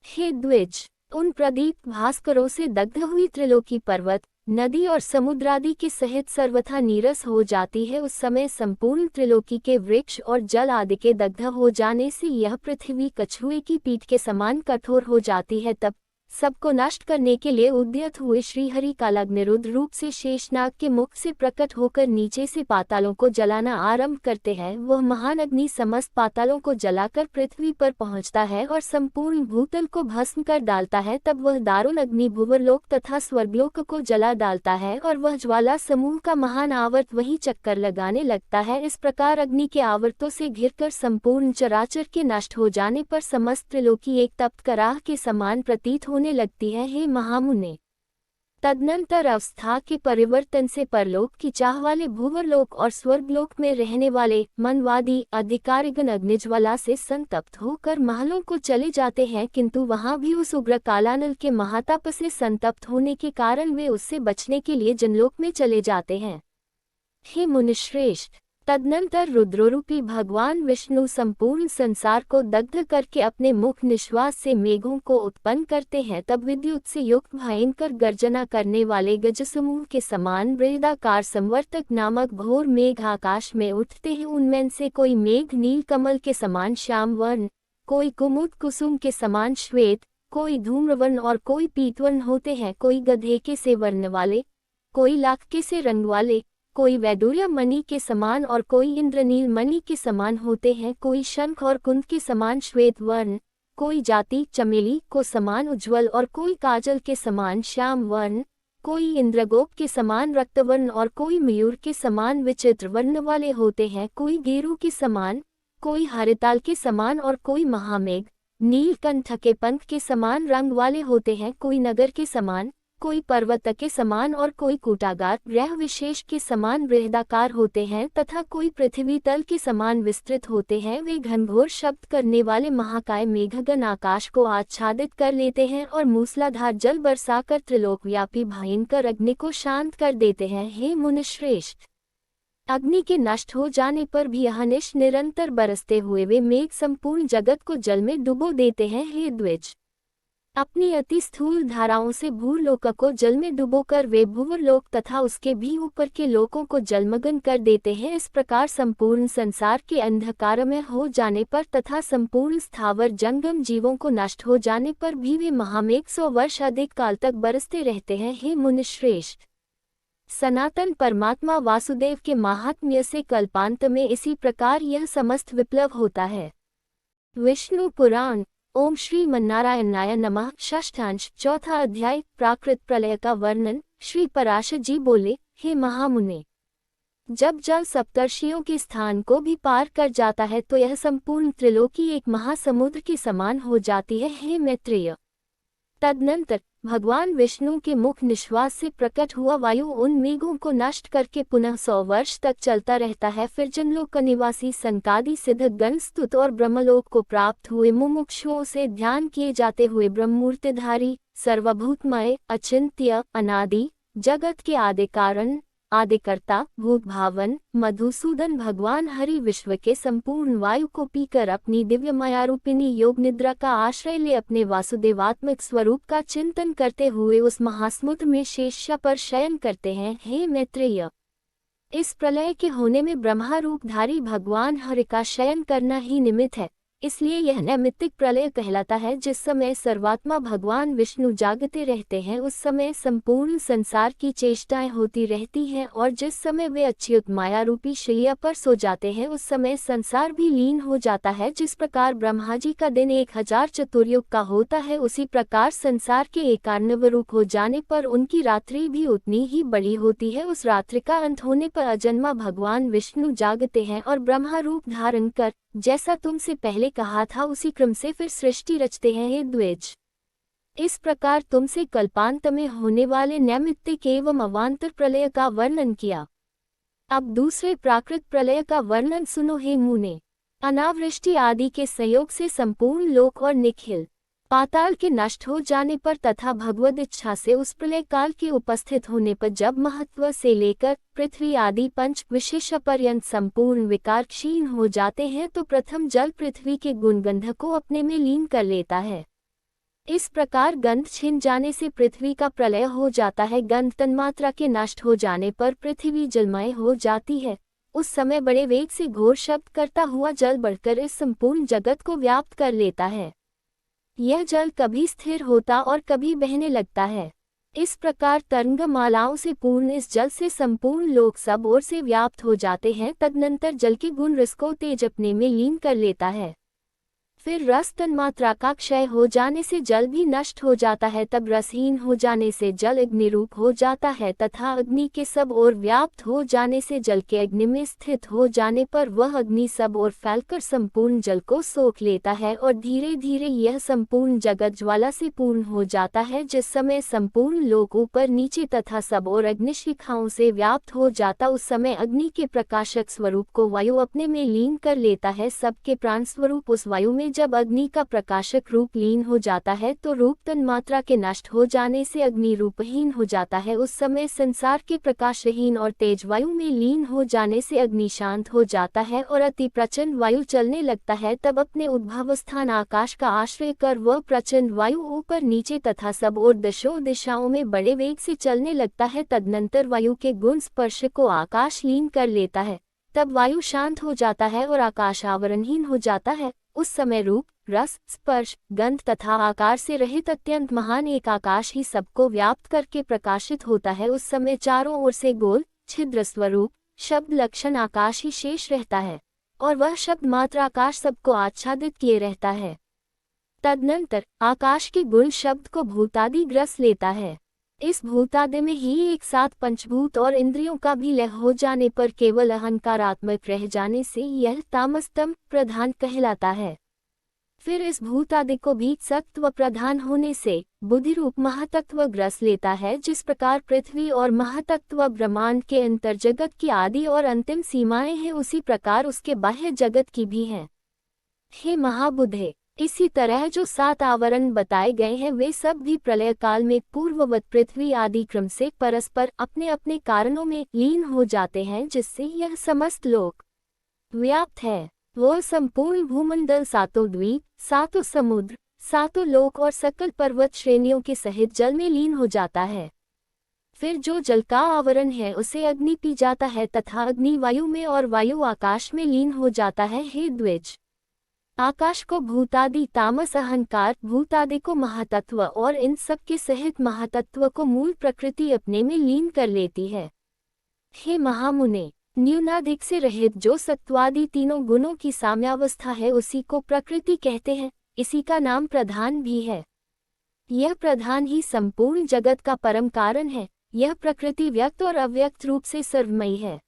Speaker 1: हे द्विज, उन प्रदीप्त भास्करों से दग्ध हुई त्रिलोकी पर्वत, नदी और समुद्रादि के सहित सर्वथा नीरस हो जाती है। उस समय संपूर्ण त्रिलोकी के वृक्ष और जल आदि के दग्ध हो जाने से यह पृथ्वी कछुए की पीठ के समान कठोर हो जाती है। तब सबको नष्ट करने के लिए उद्यत हुए श्रीहरि कालाग्निरुद्र रूप से शेषनाग के मुख से प्रकट होकर नीचे से पातालों को जलाना आरंभ करते हैं। वह महान अग्नि समस्त पातालों को जलाकर पृथ्वी पर पहुंचता है और संपूर्ण भूतल को भस्म कर डालता है। तब वह दारुण अग्नि भुवरलोक तथा स्वर्गलोक को जला डालता है और वह ज्वाला समूह का महान आवर्त वहीं चक्कर लगाने लगता है। इस प्रकार अग्नि के आवर्तों से घिरकर संपूर्ण चराचर के नष्ट हो जाने पर समस्त त्रिलोकी एक तप्त कराह के समान प्रतीत होने लगती है। हे महामुने, तदनंतर अवस्था के परिवर्तन से परलोक की चाह वाले भूवरलोक और स्वर्गलोक में रहने वाले मनवादी अधिकारीगण अग्निज्वाला से संतप्त होकर महलों को चले जाते हैं, किंतु वहां भी उस उग्र कालानल के महाताप से संतप्त होने के कारण वे उससे बचने के लिए जनलोक में चले जाते हैं। हे मुनिश्रेष्ठ, तदनंतर रुद्ररूपी भगवान विष्णु संपूर्ण संसार को दग्ध करके अपने मुख निश्वास से मेघों को उत्पन्न करते हैं। तब विद्युत से युक्त भयंकर गर्जना करने वाले गजसमूह के समान वृहदाकार संवर्तक नामक घोर मेघ आकाश में उठते हैं। उनमें से कोई मेघ नील कमल के समान श्याम वर्ण, कोई कुमुद कुसुम के समान श्वेत, कोई धूम्रवर्ण और कोई पीतवर्ण होते हैं। कोई गधे के से वर्ण वाले, कोई लाख के से रंग वाले, कोई वैदूर्य मणि के समान और कोई इंद्रनील मणि के समान होते हैं। कोई शंख और कुंद के समान श्वेत वर्ण, कोई जाति चमेली को समान उज्ज्वल और कोई काजल के समान श्याम वर्ण, कोई इंद्रगोप के समान रक्तवर्ण और कोई मयूर के समान विचित्र वर्ण वाले होते हैं। कोई गेरू के समान, कोई हरिताल के समान और कोई महामेघ नीलकंठ के पंख के समान रंग वाले होते हैं। कोई नगर के समान, कोई पर्वत के समान और कोई कूटागार ग्रह विशेष के समान वृहदाकार होते हैं तथा कोई पृथ्वी तल के समान विस्तृत होते हैं। वे घनघोर शब्द करने वाले महाकाय मेघगण आकाश को आच्छादित कर लेते हैं और मूसलाधार जल बरसाकर त्रिलोकव्यापी भयंकर अग्नि को शांत कर देते हैं। हे मुनिश्रेष्ठ, अग्नि के नष्ट हो जाने पर भी अहनिश निरंतर बरसते हुए वे मेघ संपूर्ण जगत को जल में डुबो देते हैं। हे द्विज, अपनी अति स्थूल धाराओं से भूलोक को जल में डुबोकर वे भूवरलोक तथा उसके भी ऊपर के लोकों को जलमग्न कर देते हैं। इस प्रकार संपूर्ण संसार के अंधकार में हो जाने पर तथा संपूर्ण स्थावर जंगम जीवों को नष्ट हो जाने पर भी वे महामेघ 100 वर्ष अधिक काल तक बरसते रहते हैं। हे मुनिश्रेष्ठ, सनातन परमात्मा वासुदेव के महात्म्य से कल्पांत में इसी प्रकार यह समस्त विप्लव होता है। विष्णु पुराण। ओम श्री मन्नारायणाय नमः। षष्ठांश, चौथा अध्याय, प्राकृत प्रलय का वर्णन। श्री पराशर जी बोले, हे महामुने, जब जल सप्तर्षियों के स्थान को भी पार कर जाता है तो यह संपूर्ण त्रिलोकी एक महासमुद्र के समान हो जाती है। हे मैत्रेय, तदनंतर भगवान विष्णु के मुख निश्वास से प्रकट हुआ वायु उन मेघों को नष्ट करके पुनः 100 वर्ष तक चलता रहता है। फिर जनलोक निवासी संकादि सिद्ध गण स्तुत और ब्रह्मलोक को प्राप्त हुए मुमुक्षुओं से ध्यान किए जाते हुए ब्रह्मूर्तिधारी, सर्वभूतमय, अचिंत्य, अनादि, जगत के आदि कारण, आदिकर्ता, भूतभावन, मधुसूदन भगवान हरि विश्व के संपूर्ण वायु को पीकर अपनी दिव्य मायारूपिणी योग निद्रा का आश्रय ले अपने वासुदेवात्मक स्वरूप का चिंतन करते हुए उस महासमुद्र में शेषा पर शयन करते हैं। हे मैत्रेय, इस प्रलय के होने में ब्रह्मा रूपधारी भगवान हरि का शयन करना ही निमित्त है, इसलिए यह नैमित्तिक प्रलय कहलाता है। जिस समय सर्वात्मा भगवान विष्णु जागते रहते हैं उस समय संपूर्ण संसार की चेष्टाएं होती रहती हैं और जिस समय वे अच्युत माया रूपी शैया पर सो जाते हैं उस समय संसार भी लीन हो जाता है। जिस प्रकार ब्रह्मा जी का दिन 1000 चतुर्युग का होता है उसी प्रकार संसार के 91 रूप हो जाने पर उनकी रात्रि भी उतनी ही बड़ी होती है। उस रात्रि का अंत होने पर अजन्मा भगवान विष्णु जागते हैं और ब्रह्मा रूप धारण कर, जैसा तुमसे पहले कहा था उसी क्रम से फिर सृष्टि रचते हैं। हे द्विज, इस प्रकार तुमसे कल्पांत में होने वाले नैमित्तिक एवं अवान्तर प्रलय का वर्णन किया। अब दूसरे प्राकृत प्रलय का वर्णन सुनो। हे मुने, अनावृष्टि आदि के संयोग से संपूर्ण लोक और निखिल पाताल के नष्ट हो जाने पर तथा भगवद इच्छा से उस प्रलय काल के उपस्थित होने पर जब महत्व से लेकर पृथ्वी आदि पंच विशेष पर्यंत संपूर्ण विकार क्षीण हो जाते हैं तो प्रथम जल पृथ्वी के गुणगंध को अपने में लीन कर लेता है। इस प्रकार गंध छिन जाने से पृथ्वी का प्रलय हो जाता है। गंध तन्मात्रा के नष्ट हो जाने पर पृथ्वी जलमय हो जाती है। उस समय बड़े वेग से घोर शब्द करता हुआ जल बढ़कर इस संपूर्ण जगत को व्याप्त कर लेता है। यह जल कभी स्थिर होता और कभी बहने लगता है। इस प्रकार तरंग मालाओं से पूर्ण इस जल से संपूर्ण लोक सब ओर से व्याप्त हो जाते हैं। तदनंतर जल के गुण रस को तेज अपने में लीन कर लेता है। फिर रस तन्मात्रा का क्षय हो जाने से जल भी नष्ट हो जाता है। तब रसहीन हो जाने से जल अग्नि रूप हो जाता है तथा अग्नि के सब ओर व्याप्त हो जाने से जल के अग्नि में स्थित हो जाने पर वह अग्नि सब ओर फैलकर संपूर्ण जल को सोख लेता है और धीरे धीरे यह संपूर्ण जगत ज्वाला से पूर्ण हो जाता है। जिस समय संपूर्ण लोक ऊपर नीचे तथा सब ओर अग्निशिखाओं से व्याप्त हो जाता उस समय अग्नि के प्रकाशक स्वरूप को वायु अपने में लीन कर लेता है। सबके प्राण स्वरूप उस वायु में जब अग्नि का प्रकाशक रूप लीन हो जाता है तो रूप तन्मात्रा के नष्ट हो जाने से अग्नि रूपहीन हो जाता है। उस समय संसार के प्रकाशहीन और तेज वायु में लीन हो जाने से अग्नि शांत हो जाता है और अति प्रचंड वायु चलने लगता है। तब अपने उद्भव स्थान आकाश का आश्रय कर वह प्रचंड वायु ऊपर नीचे तथा सब और दशों दिशाओं में बड़े वेग से चलने लगता है। तदनंतर वायु के गुण स्पर्श को आकाश लीन कर लेता है। तब वायु शांत हो जाता है और आकाश आवरणहीन हो जाता है। उस समय रूप, रस, स्पर्श, गंध तथा आकार से रहित अत्यंत महान एक आकाश ही सबको व्याप्त करके प्रकाशित होता है। उस समय चारों ओर से गोल छिद्र स्वरूप शब्द लक्षण आकाश ही शेष रहता है और वह शब्द मात्र आकाश सबको आच्छादित किए रहता है। तदनंतर आकाश के गुण शब्द को भूतादि ग्रस लेता है। इस भूतादि में ही एक साथ पंचभूत और इंद्रियों का भी लय हो जाने पर केवल अहंकारात्मक रह जाने से यह तामस्तम प्रधान कहलाता है। फिर इस भूतादि को भी सत्व प्रधान होने से बुद्धिरूप महातत्व ग्रस लेता है। जिस प्रकार पृथ्वी और महातत्व ब्रह्मांड के अंतर्जगत की आदि और अंतिम सीमाएं हैं, उसी प्रकार उसके बाह्य जगत की भी हैं। हे महाबुद्धे, इसी तरह जो 7 आवरण बताए गए हैं वे सब भी प्रलय काल में पूर्ववत पृथ्वी आदि क्रम से परस्पर अपने अपने कारणों में लीन हो जाते हैं, जिससे यह समस्त लोक व्याप्त है। वह संपूर्ण भूमंडल 7 द्वीप, 7 समुद्र, 7 लोक और सकल पर्वत श्रेणियों के सहित जल में लीन हो जाता है। फिर जो जल का आवरण है उसे अग्नि पी जाता है तथा अग्नि वायु में और वायु आकाश में लीन हो जाता है। हे द्विज, आकाश को भूतादि तामस अहंकार, भूतादि को महातत्व और इन सब के सहित महातत्व को मूल प्रकृति अपने में लीन कर लेती है। हे महामुने, न्यूनाधिक से रहित जो सत्वादि तीनों गुणों की साम्यावस्था है उसी को प्रकृति कहते हैं। इसी का नाम प्रधान भी है। यह प्रधान ही संपूर्ण जगत का परम कारण है। यह प्रकृति व्यक्त और अव्यक्त रूप से सर्वमयी है।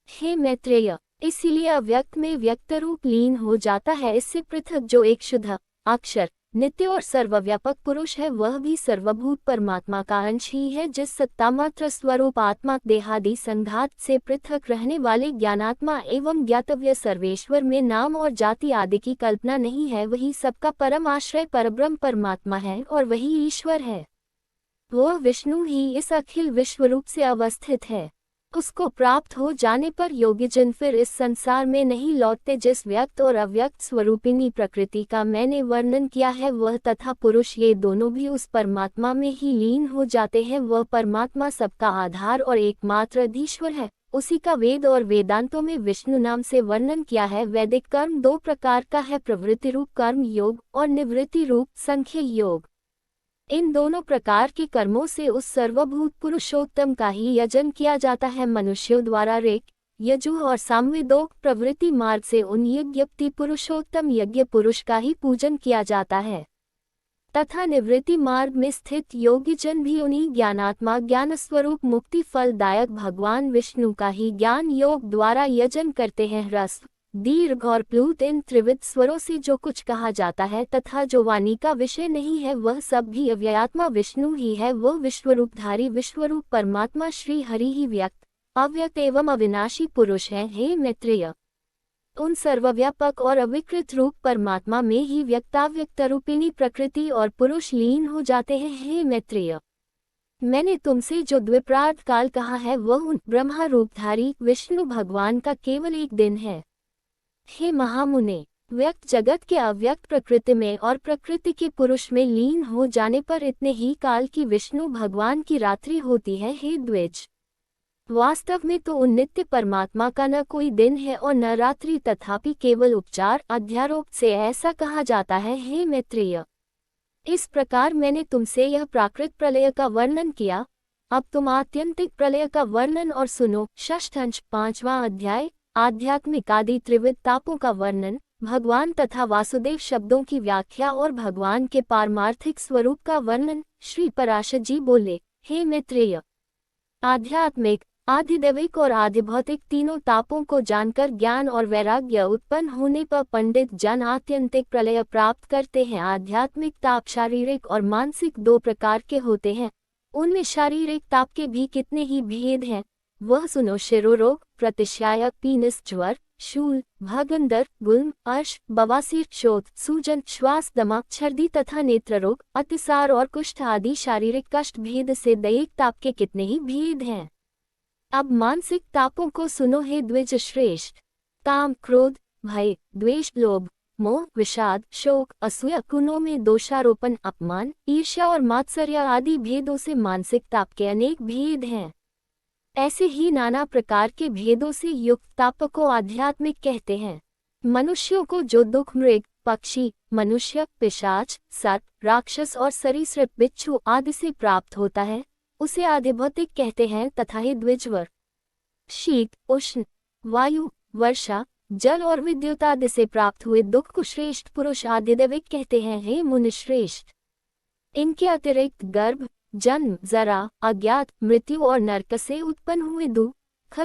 Speaker 1: हे मैत्रेय, इसीलिए अव्यक्त में व्यक्त रूप लीन हो जाता है। इससे पृथक जो एक शुद्ध अक्षर नित्य और सर्वव्यापक पुरुष है वह भी सर्वभूत परमात्मा का अंश ही है। जिस सत्तामात्र स्वरूप आत्मा देहादि संघात से पृथक रहने वाले ज्ञानात्मा एवं ज्ञातव्य सर्वेश्वर में नाम और जाति आदि की कल्पना नहीं है, वही सबका परम आश्रय परब्रह्म परमात्मा है और वही ईश्वर है। वह विष्णु ही इस अखिल विश्वरूप से अवस्थित है। उसको प्राप्त हो जाने पर योगीजन फिर इस संसार में नहीं लौटते। जिस व्यक्त और अव्यक्त स्वरूपिणी प्रकृति का मैंने वर्णन किया है वह तथा पुरुष ये दोनों भी उस परमात्मा में ही लीन हो जाते हैं। वह परमात्मा सबका आधार और एकमात्र अधीश्वर है। उसी का वेद और वेदांतों में विष्णु नाम से वर्णन किया है। वैदिक कर्म 2 प्रकार का है, प्रवृत्ति रूप कर्म योग और निवृत्ति रूप संख्य योग। इन दोनों प्रकार के कर्मों से उस सर्वभूत पुरुषोत्तम का ही यजन किया जाता है। मनुष्यों द्वारा ऋक्, यजुः और सामवेदोक्त प्रवृत्ति मार्ग से उन यज्ञप्ति पुरुषोत्तम यज्ञ पुरुष का ही पूजन किया जाता है तथा निवृत्ति मार्ग में स्थित योगीजन भी उन्हीं ज्ञानात्मा ज्ञान स्वरूप मुक्ति फलदायक भगवान विष्णु का ही ज्ञान योग द्वारा यजन करते हैं। ह्रस्व, दीर्घ और प्लुत इन त्रिविध स्वरों से जो कुछ कहा जाता है तथा जो वाणी का विषय नहीं है वह सब भी अव्ययात्मा विष्णु ही है। वह विश्वरूपधारी विश्वरूप परमात्मा श्री हरि ही व्यक्त अव्यक्त एवं अविनाशी पुरुष है। हे मैत्रेय, उन सर्वव्यापक और अविकृत रूप परमात्मा में ही व्यक्ताव्यक्त रूपिणी प्रकृति और पुरुष लीन हो जाते हैं। हे मैत्रेय, मैंने तुमसे जो द्विप्रार्थ काल कहा है वह उन ब्रह्मा रूपधारी विष्णु भगवान का केवल एक दिन है। हे महामुने, व्यक्त जगत के अव्यक्त प्रकृति में और प्रकृति के पुरुष में लीन हो जाने पर इतने ही काल की विष्णु भगवान की रात्रि होती है। हे द्विज, वास्तव में तो उन नित्य परमात्मा का न कोई दिन है और न रात्रि, तथापि केवल उपचार अध्यारोप से ऐसा कहा जाता है। हे मैत्रेय, इस प्रकार मैंने तुमसे यह प्राकृत प्रलय का वर्णन किया। अब तुम आत्यंतिक प्रलय का वर्णन और सुनो। षष्ठंश 5वां अध्याय आध्यात्मिक आदि त्रिविध तापों का वर्णन, भगवान तथा वासुदेव शब्दों की व्याख्या और भगवान के पारमार्थिक स्वरूप का वर्णन। श्री पराशर जी बोले, हे मैत्रेय, आध्यात्मिक, आधिदैविक और आधिभौतिक तीनों तापों को जानकर ज्ञान और वैराग्य उत्पन्न होने पर पंडित जन आत्यंतिक प्रलय प्राप्त करते हैं। आध्यात्मिक ताप शारीरिक और मानसिक 2 प्रकार के होते हैं। उनमें शारीरिक ताप के भी कितने ही भेद हैं, वह सुनो। शिरोरोग, प्रतिशायक, पीनिस, ज्वर, शूल, भागंदर, गुल्म, अर्श, बवासीर, शोथ, सूजन, श्वास, दमा, छर्दी तथा नेत्र रोग, अतिसार और कुष्ठ आदि शारीरिक कष्ट भेद से दैहिक ताप के कितने ही भेद हैं। अब मानसिक तापों को सुनो हे द्विज श्रेष्ठ। काम, क्रोध, भय, द्वेष, लोभ, मोह, विषाद, शोक, असूया, गुणों में दोषारोपण, अपमान, ईर्ष्या और मात्सर्य आदि भेदों से मानसिक ताप के अनेक भेद हैं। ऐसे ही नाना प्रकार के भेदों से युक्त ताप को आध्यात्मिक कहते हैं। मनुष्यों को जो दुख मृग, पक्षी, मनुष्य, पिशाच, सर्प, राक्षस और सरीसृप, बिच्छू आदि से प्राप्त होता है, उसे आधिभौतिक कहते हैं तथा हे द्विजवर, शीत, उष्ण, वायु, वर्षा, जल और विद्युत आदि से प्राप्त हुए दुख को श्रेष्ठ पुरुष आदि दैविक कहते हैं हे मुनिश्रेष्ठ। इनके अतिरिक्त गर्भ, जन्म, जरा, अज्ञात, मृत्यु और नरक से उत्पन्न हुए दुख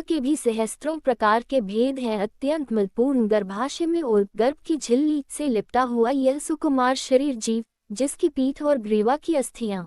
Speaker 1: के भी सहस्त्रों प्रकार के भेद हैं। अत्यंत मलपूर्ण गर्भाशय में और गर्भ की झिल्ली से लिपटा हुआ यह सुकुमार शरीर जीव, जिसकी पीठ और ग्रीवा की अस्थियां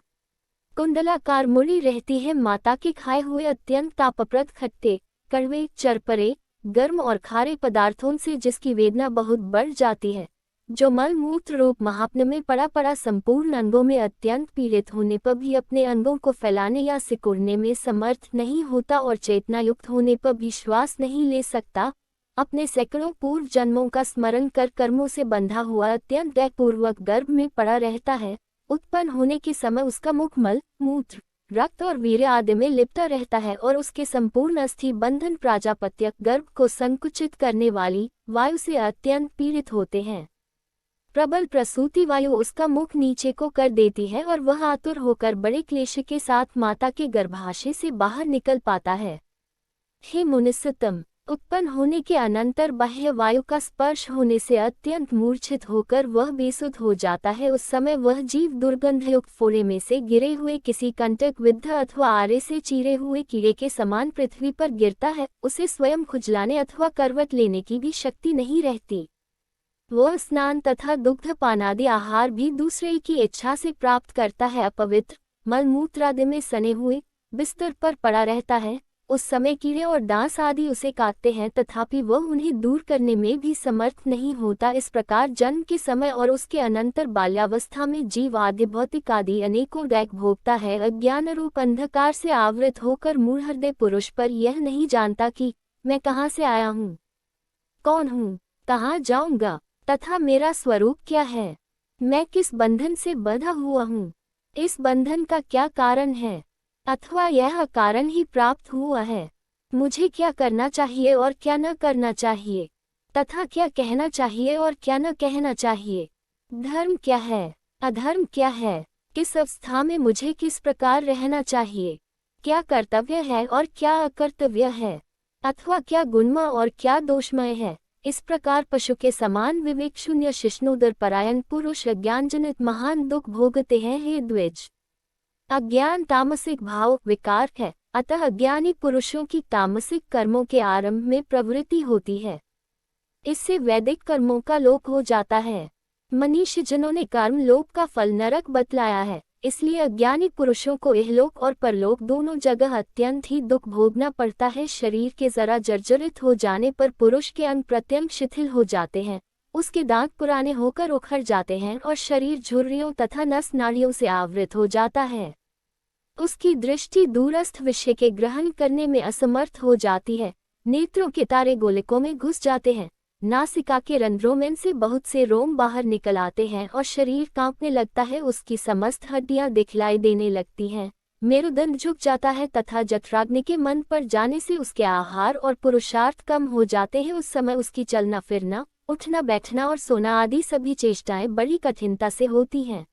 Speaker 1: कुंडलाकार मुड़ी रहती है, माता के खाए हुए अत्यंत तापप्रद खट्टे, कड़वे, चरपरे, गर्म और खारे पदार्थों से जिसकी वेदना बहुत बढ़ जाती है, जो मल मूत्र रूप महाप्न में पड़ा पड़ा संपूर्ण अंगों में अत्यंत पीड़ित होने पर भी अपने अंगों को फैलाने या सिकुड़ने में समर्थ नहीं होता और चेतना युक्त होने पर भी श्वास नहीं ले सकता, अपने सैकड़ों पूर्व जन्मों का स्मरण कर कर्मों से बंधा हुआ अत्यंत दैपूर्वक गर्भ में पड़ा रहता है। उत्पन्न होने के समय उसका मुख मल, मूत्र, रक्त और वीर्य आदि में लिपटा रहता है और उसके संपूर्ण अस्थि बंधन प्राजापत्य गर्भ को संकुचित करने वाली वायु से अत्यंत पीड़ित होते हैं। प्रबल प्रसूति वायु उसका मुख नीचे को कर देती है और वह आतुर होकर बड़े क्लेश के साथ माता के गर्भाशय से बाहर निकल पाता है। हे मुनिसत्तम, उत्पन्न होने के अनंतर बाह्य वायु का स्पर्श होने से अत्यंत मूर्छित होकर वह बेसुध हो जाता है। उस समय वह जीव दुर्गंधयुक्त फोड़े में से गिरे हुए किसी कंटक विद्ध अथवा आरे से चीरे हुए कीड़े के समान पृथ्वी पर गिरता है। उसे स्वयं खुजलाने अथवा करवट लेने की भी शक्ति नहीं रहती। वह स्नान तथा दुग्धपान आदि आहार भी दूसरे की इच्छा से प्राप्त करता है। अपवित्र मल मूत्रादि में सने हुए बिस्तर पर पड़ा रहता है। उस समय कीड़े और डांस आदि उसे काटते हैं, तथापि वह उन्हें दूर करने में भी समर्थ नहीं होता। इस प्रकार जन्म के समय और उसके अनंतर बाल्यावस्था में जीव आदि भौतिक आदि अनेकों दैक भोगता है। अज्ञान रूप अंधकार से आवृत होकर मूढ़ हृदय पुरुष पर यह नहीं जानता कि मैं कहाँ से आया हूँ, कौन हूँ, कहाँ जाऊँगा तथा मेरा स्वरूप क्या है। मैं किस बंधन से बंधा हुआ हूँ, इस बंधन का क्या कारण है, अथवा यह कारण ही प्राप्त हुआ है। मुझे क्या करना चाहिए और क्या न करना चाहिए, तथा क्या कहना चाहिए और क्या न कहना चाहिए। धर्म क्या है, अधर्म क्या है, किस अवस्था में मुझे किस प्रकार रहना चाहिए, क्या कर्तव्य है और क्या अकर्तव्य है, अथवा क्या गुणमय और क्या दोषमय है। इस प्रकार पशु के समान विवेक शून्य शिष्णुदर परायण पुरुष अज्ञानजनित महान दुख भोगते हैं। हे द्विज, अज्ञान तामसिक भाव विकार है, अतः अज्ञानी पुरुषों की तामसिक कर्मों के आरंभ में प्रवृत्ति होती है। इससे वैदिक कर्मों का लोप हो जाता है। मनीषी जनों ने कर्म लोप का फल नरक बतलाया है, इसलिए अज्ञानी पुरुषों को इहलोक और परलोक दोनों जगह अत्यंत ही दुख भोगना पड़ता है। शरीर के जरा जर्जरित हो जाने पर पुरुष के अंग प्रत्यंग शिथिल हो जाते हैं, उसके दांत पुराने होकर उखड़ जाते हैं और शरीर झुर्रियों तथा नस नाड़ियों से आवृत हो जाता है। उसकी दृष्टि दूरस्थ विषय के ग्रहण करने में असमर्थ हो जाती है। नेत्रों के तारे गोलिकों में घुस जाते हैं, नासिका के रंध्रों में से बहुत से रोम बाहर निकल आते हैं और शरीर कांपने लगता है। उसकी समस्त हड्डियां दिखलाई देने लगती हैं, मेरुदंड झुक जाता है तथा जठराग्नि के मन पर जाने से उसके आहार और पुरुषार्थ कम हो जाते हैं। उस समय उसकी चलना फिरना, उठना बैठना और सोना आदि सभी चेष्टाएं बड़ी कठिनता से होती हैं।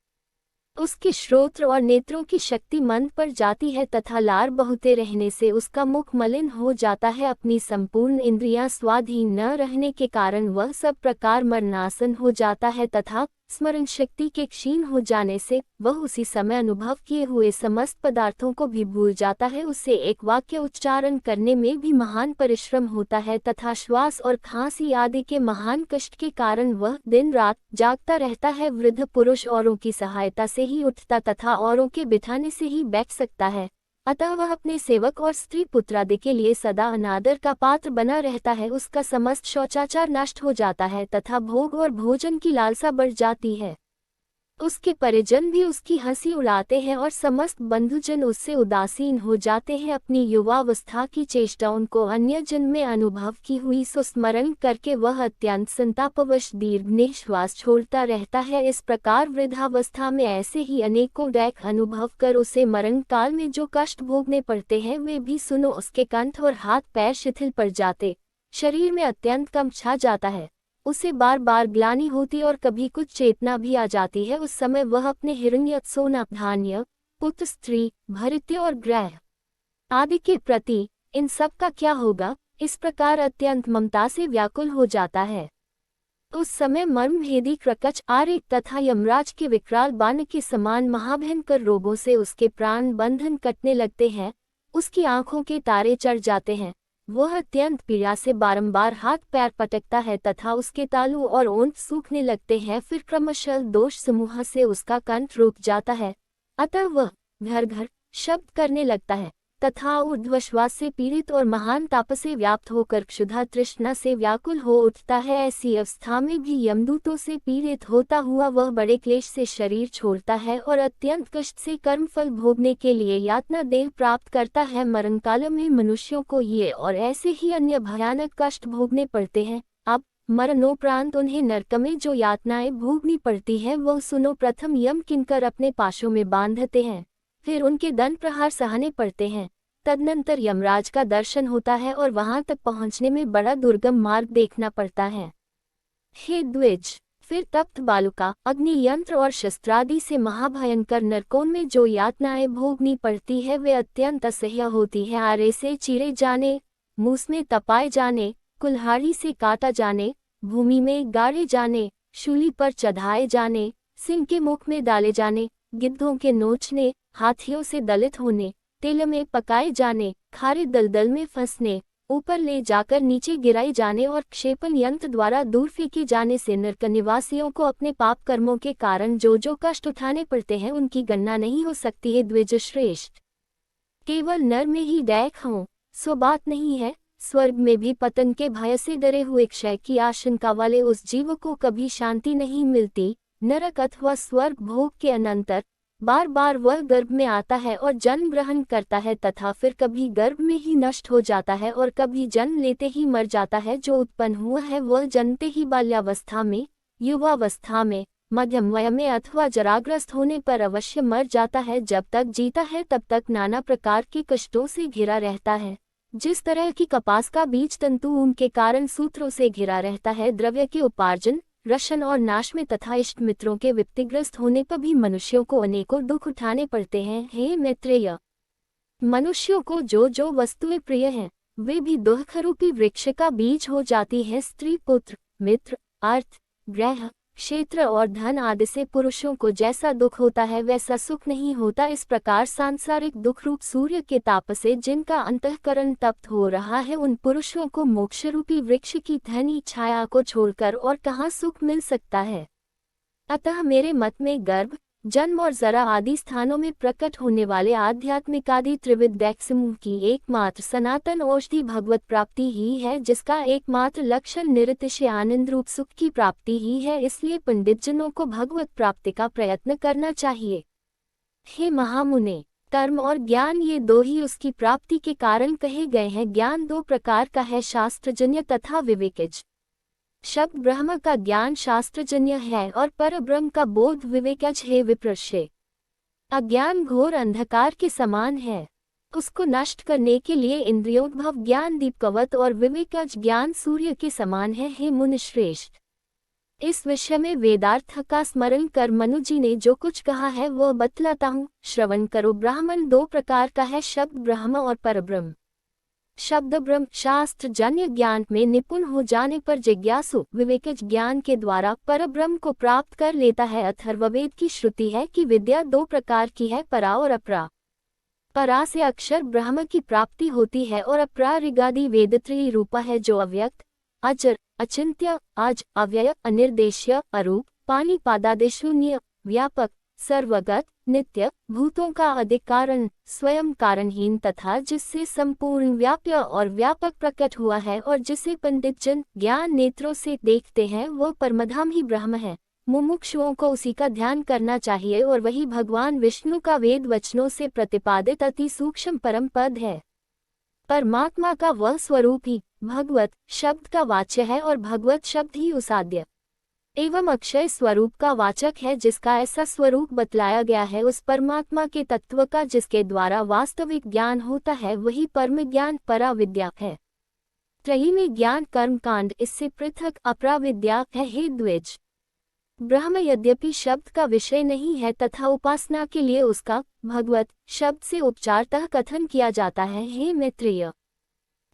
Speaker 1: उसके श्रोत्र और नेत्रों की शक्ति मंद पर जाती है तथा लार बहते रहने से उसका मुख मलिन हो जाता है। अपनी संपूर्ण इंद्रियां स्वाधीन न रहने के कारण वह सब प्रकार मरणासन हो जाता है तथा स्मरण शक्ति के क्षीण हो जाने से वह उसी समय अनुभव किए हुए समस्त पदार्थों को भी भूल जाता है। उससे एक वाक्य उच्चारण करने में भी महान परिश्रम होता है तथा श्वास और खांसी आदि के महान कष्ट के कारण वह दिन रात जागता रहता है। वृद्ध पुरुष औरों की सहायता से ही उठता तथा औरों के बिठाने से ही बैठ सकता है, अतः वह अपने सेवक और स्त्री पुत्रादि के लिए सदा अनादर का पात्र बना रहता है। उसका समस्त शौचाचार नष्ट हो जाता है तथा भोग और भोजन की लालसा बढ़ जाती है। उसके परिजन भी उसकी हंसी उड़ाते हैं और समस्त बंधुजन उससे उदासीन हो जाते हैं। अपनी युवावस्था की चेष्टाओं को अन्य जन में अनुभव की हुई सुस्मरण करके वह अत्यंत संतापवश दीर्घ निश्वास छोड़ता रहता है। इस प्रकार वृद्धावस्था में ऐसे ही अनेकों दैख अनुभव कर उसे मरण काल में जो कष्ट भोगने पड़ते हैं वे भी सुनो। उसके कंठ और हाथ पैर शिथिल पड़ जाते, शरीर में अत्यंत कंप छा जाता है, उसे बार बार ग्लानि होती और कभी कुछ चेतना भी आ जाती है। उस समय वह अपने हिरण्य, सोना, धान्य, पुत्र, स्त्री, भृत्य और ग्रह आदि के प्रति इन सब का क्या होगा, इस प्रकार अत्यंत ममता से व्याकुल हो जाता है। उस समय मर्मभेदी क्रकच, आर्य तथा यमराज के विकराल बाण के समान महाभयंकर रोगों से उसके प्राण बंधन कटने लगते हैं। उसकी आंखों के तारे चढ़ जाते हैं, वह अत्यंत पीड़ा से बारंबार हाथ पैर पटकता है तथा उसके तालू और ओंठ सूखने लगते हैं। फिर क्रमशः दोष समूह से उसका कंठ रुक जाता है, अतः वह घर घर शब्द करने लगता है तथा ऊर्ध्वश्वास से पीड़ित और महान ताप से व्याप्त होकर क्षुधा तृष्णा से व्याकुल हो उठता है। ऐसी अवस्था में भी यमदूतों से पीड़ित होता हुआ वह बड़े क्लेश से शरीर छोड़ता है और अत्यंत कष्ट से कर्मफल भोगने के लिए यातना देह प्राप्त करता है। मरणकाल में मनुष्यों को ये और ऐसे ही अन्य भयानक कष्ट भोगने पड़ते हैं। अब मरणोपरांत उन्हें नरक में जो यातनाएं भोगनी पड़ती है वह सुनो। प्रथम यम किंकर अपने पाशों में बांधते हैं, फिर उनके दंड प्रहार सहने पड़ते हैं। तदनंतर यमराज का दर्शन होता है और वहां तक पहुंचने में बड़ा दुर्गम मार्ग देखना पड़ता है। हे द्विज, फिर तप्त बालुका, अग्नि यंत्र और शस्त्रादि से महाभयंकर नरकों में जो यातनाएं भोगनी पड़ती है वे अत्यंत असह्य होती है। आरे से चीरे जाने, मूस में तपाए जाने, कुल्हाड़ी से काटा जाने, भूमि में गाड़े जाने, शूली पर चढ़ाए जाने, सिंह के मुख में डाले जाने, गिद्धों के नोचने, हाथियों से दलित होने, तेल में पकाए जाने, खारे दलदल में फंसने, ऊपर ले जाकर नीचे गिराए जाने और क्षेपण यंत्र द्वारा दूर फेंके जाने से नरक निवासियों को अपने पाप कर्मों के कारण जो जो कष्ट उठाने पड़ते हैं उनकी गणना नहीं हो सकती है। द्विज श्रेष्ठ, केवल नर में ही दैख हों सो बात नहीं है। स्वर्ग में भी पतन के भय से डरे हुए क्षय की आशंका वाले उस जीव को कभी शांति नहीं मिलती। नरक अथवा स्वर्ग भोग के अनंतर बार बार वह गर्भ में आता है और जन्म ग्रहण करता है तथा फिर कभी गर्भ में ही नष्ट हो जाता है और कभी जन्म लेते ही मर जाता है। जो उत्पन्न हुआ है वह जन्मते ही बाल्यावस्था में, युवावस्था में, मध्यम वय में अथवा जराग्रस्त होने पर अवश्य मर जाता है। जब तक जीता है तब तक नाना प्रकार के कष्टों से घिरा रहता है। जिस तरह की कपास का बीज तंतु उनके कारण सूत्रों से घिरा रहता है, द्रव्य के उपार्जन, रशन और नाश में तथा इष्ट मित्रों के विपत्तिग्रस्त होने पर भी मनुष्यों को अनेकों दुख उठाने पड़ते हैं। हे मैत्रेय, मनुष्यों को जो जो वस्तुएं प्रिय हैं वे भी दुःखरूपी वृक्ष का बीज हो जाती है। स्त्री, पुत्र, मित्र, अर्थ, ग्रह, क्षेत्र और धन आदि से पुरुषों को जैसा दुख होता है वैसा सुख नहीं होता। इस प्रकार सांसारिक दुख रूप सूर्य के ताप से जिनका अंतःकरण तप्त हो रहा है उन पुरुषों को मोक्ष रूपी वृक्ष की घनी छाया को छोड़कर और कहाँ सुख मिल सकता है। अतः मेरे मत में गर्भ, जन्म और जरा आदि स्थानों में प्रकट होने वाले आध्यात्मिक आदि त्रिविध दैख समूह की एकमात्र सनातन औषधि भगवत प्राप्ति ही है, जिसका एकमात्र लक्षण निरतिशय आनंद रूप सुख की प्राप्ति ही है। इसलिए पंडित जनों को भगवत प्राप्ति का प्रयत्न करना चाहिए। हे महामुने, कर्म और ज्ञान ये दो ही उसकी प्राप्ति के कारण कहे गए हैं। ज्ञान दो प्रकार का है, शास्त्रजन्य तथा विवेकज। शब्द ब्रह्म का ज्ञान शास्त्रजन्य है और पर ब्रह्म का बोध विवेकज है। विप्रश्य, अज्ञान घोर अंधकार के समान है, उसको नष्ट करने के लिए इंद्रियोद्भव ज्ञान दीपकवत और विवेकज ज्ञान सूर्य के समान है। हे मुनिश्रेष्ठ, इस विषय में वेदार्थ का स्मरण कर मनु जी ने जो कुछ कहा है वह बतलाता हूँ, श्रवण करो। ब्राह्मण दो प्रकार का है, शब्द ब्रह्म और परब्रह्म। शब्द ब्रह्म शास्त्र जन्य ज्ञान में निपुण हो जाने पर जिज्ञासु विवेकज ज्ञान के द्वारा परब्रह्म को प्राप्त कर लेता है। अथर्ववेद की श्रुति है कि विद्या दो प्रकार की है, परा और अपरा। परा से अक्षर ब्रह्म की प्राप्ति होती है और अपरा ऋगादि वेदत्रयी रूपा है, जो अव्यक्त, अजर, अचिंत्य, आज, अव्यय, अनिर्देश्य, अरूप, पानी पादादि शून्य, व्यापक, सर्वगत, नित्य, भूतों का अधिक कारण, स्वयं कारणहीन तथा जिससे संपूर्ण व्याप्य और व्यापक प्रकट हुआ है और जिसे पंडित जन ज्ञान नेत्रों से देखते हैं वह परमधाम ही ब्रह्म है। मुमुक्षुओं को उसी का ध्यान करना चाहिए और वही भगवान विष्णु का वेद वचनों से प्रतिपादित अति सूक्ष्म परम पद है। परमात्मा का वह स्वरूप ही भगवत शब्द का वाच्य है और भगवत शब्द ही उसाद्य एवं अक्षय स्वरूप का वाचक है। जिसका ऐसा स्वरूप बतलाया गया है उस परमात्मा के तत्व का जिसके द्वारा वास्तविक ज्ञान होता है वही परम ज्ञान पराविद्या है। त्रयी में ज्ञान कर्म कांड इससे पृथक अपराविद्या है। हे द्विज, ब्रह्म यद्यपि शब्द का विषय नहीं है तथा उपासना के लिए उसका भगवत शब्द से उपचारतः कथन किया जाता है। हे मैत्रेय,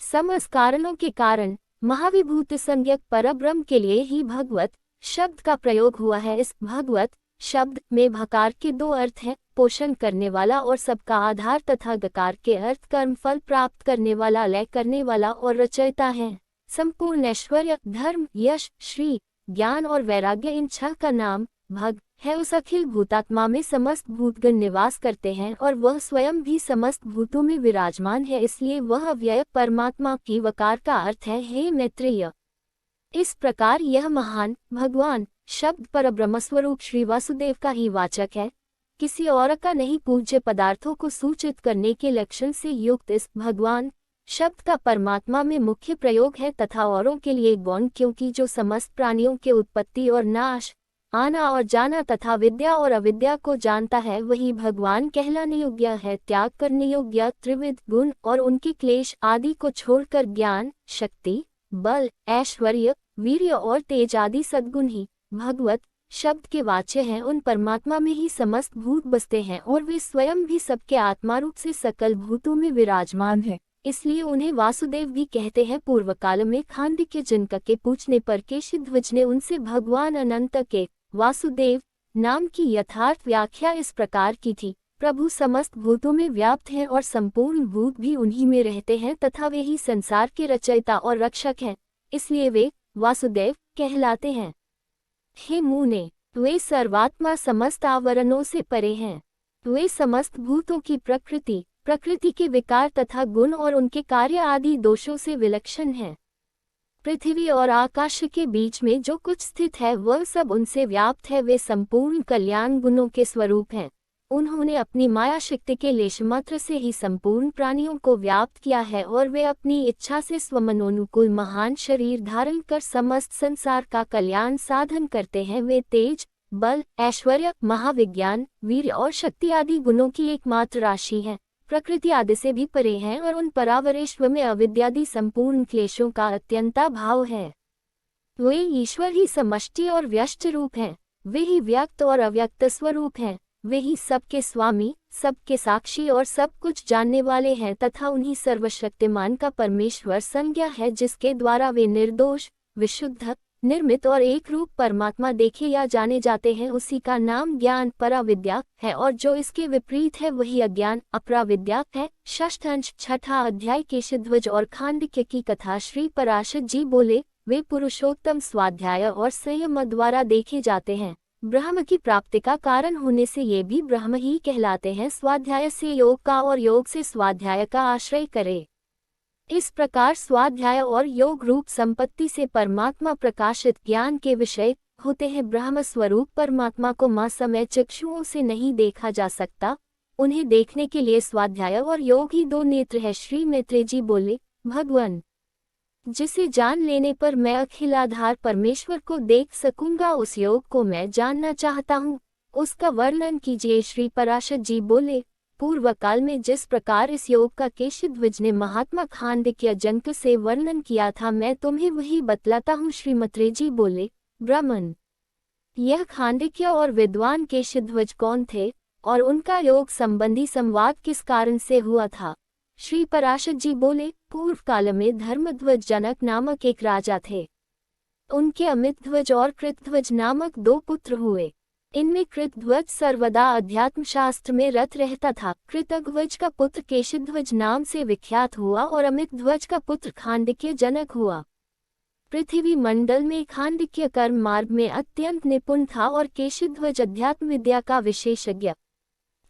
Speaker 1: समस्त कारणों के कारण महाविभूत संज्ञक परब्रह्म के लिए ही भगवत शब्द का प्रयोग हुआ है। इस भगवत शब्द में भकार के दो अर्थ हैं, पोषण करने वाला और सबका आधार, तथा गकार के अर्थ कर्म फल प्राप्त करने वाला, लय करने वाला और रचयिता है। संपूर्ण ऐश्वर्य, धर्म, यश, श्री, ज्ञान और वैराग्य इन छह का नाम भग है। उस अखिल भूतात्मा में समस्त भूतगण निवास करते हैं और वह स्वयं भी समस्त भूतों में विराजमान है, इसलिए वह अव्यय परमात्मा की वकार का अर्थ है। हे मैत्रेय, इस प्रकार यह महान भगवान शब्द परब्रह्म स्वरूप श्री वासुदेव का ही वाचक है, किसी और का नहीं। पूज्य पदार्थों को सूचित करने के लक्षण से युक्त इस भगवान शब्द का परमात्मा में मुख्य प्रयोग है तथा औरों के लिए गौण, क्योंकि जो समस्त प्राणियों के उत्पत्ति और नाश, आना और जाना तथा विद्या और अविद्या को जानता है वही भगवान कहलाने योग्य है। त्याग करने योग्य त्रिविध गुण और उनके क्लेश आदि को छोड़कर ज्ञान, शक्ति, बल, ऐश्वर्य, वीर्य और तेज आदि सद्गुण ही भगवत शब्द के वाच्य हैं। उन परमात्मा में ही समस्त भूत बसते हैं और वे स्वयं भी सबके आत्मा रूप से सकल भूतों में विराजमान है, इसलिए उन्हें वासुदेव भी कहते हैं। पूर्व काल में खांडिक्य जनक के पूछने पर केशिध्वज ने उनसे भगवान अनंत के वासुदेव नाम की यथार्थ व्याख्या इस प्रकार की थी। प्रभु समस्त भूतों में व्याप्त हैं और संपूर्ण भूत भी उन्हीं में रहते हैं तथा वे ही संसार के रचयिता और रक्षक हैं, इसलिए वे वासुदेव कहलाते हैं। हे मुने, वे सर्वात्मा समस्त आवरणों से परे हैं। वे समस्त भूतों की प्रकृति के विकार तथा गुण और उनके कार्य आदि दोषों से विलक्षण हैं। पृथ्वी और आकाश के बीच में जो कुछ स्थित है वह सब उनसे व्याप्त है। वे संपूर्ण कल्याण गुणों के स्वरूप हैं। उन्होंने अपनी माया शक्ति के लेश मात्र से ही संपूर्ण प्राणियों को व्याप्त किया है और वे अपनी इच्छा से स्वमनोनुकूल महान शरीर धारण कर समस्त संसार का कल्याण साधन करते हैं। वे तेज, बल, ऐश्वर्य, महाविज्ञान, वीर्य और शक्ति आदि गुणों की एकमात्र राशि हैं, प्रकृति आदि से भी परे हैं और उन परावरेश्व में अविद्यादि संपूर्ण क्लेशों का अत्यंता भाव है। वे ईश्वर ही समष्टि और व्यष्ट रूप हैं। वे ही व्यक्त और अव्यक्त स्वरूप हैं। वे ही सबके स्वामी, सबके साक्षी और सब कुछ जानने वाले हैं तथा उन्हीं सर्वशक्तिमान का परमेश्वर संज्ञा है, जिसके द्वारा वे निर्दोष, विशुद्ध, निर्मित और एक रूप परमात्मा देखे या जाने जाते हैं। उसी का नाम ज्ञान पराविद्या है और जो इसके विपरीत है वही अज्ञान अपराविद्या है। षष्ठ अंश छठा अध्याय केशिध्वज और खांडिक्य की कथा। श्री पराशर जी बोले, वे पुरुषोत्तम स्वाध्याय और संयम द्वारा देखे जाते हैं। ब्रह्म की प्राप्ति का कारण होने से ये भी ब्रह्म ही कहलाते हैं। स्वाध्याय से योग का और योग से स्वाध्याय का आश्रय करे। इस प्रकार स्वाध्याय और योग रूप संपत्ति से परमात्मा प्रकाशित ज्ञान के विषय होते हैं। ब्रह्म स्वरूप परमात्मा को मां समय चक्षुओं से नहीं देखा जा सकता। उन्हें देखने के लिए स्वाध्याय और योग ही दो नेत्र है। श्री मैत्रेय जी बोले, भगवान जिसे जान लेने पर मैं अखिलाधार परमेश्वर को देख सकूंगा, उस योग को मैं जानना चाहता हूँ, उसका वर्णन कीजिए। श्री पराशर जी बोले, पूर्व काल में जिस प्रकार इस योग का केशिध्वज ने महात्मा खांडिक्य जनक से वर्णन किया था, मैं तुम्हें वही बतलाता हूँ। श्री मैत्रेय जी बोले, ब्राह्मण, यह खांडिक्य और विद्वान केशिध्वज कौन थे और उनका योग संबंधी संवाद किस कारण से हुआ था? श्री पराशर जी बोले, पूर्व काल में धर्मध्वज जनक नामक एक राजा थे। उनके अमितध्वज और कृतध्वज नामक दो पुत्र हुए। इनमें कृतध्वज सर्वदा अध्यात्म शास्त्र में रत रहता था। कृतध्वज का पुत्र केशिध्वज नाम से विख्यात हुआ और अमितध्वज का पुत्र खांडिक्य जनक हुआ। पृथ्वी मंडल में खांडक्य कर्म मार्ग में अत्यंत निपुण था और केशिध्वज अध्यात्म विद्या का विशेषज्ञ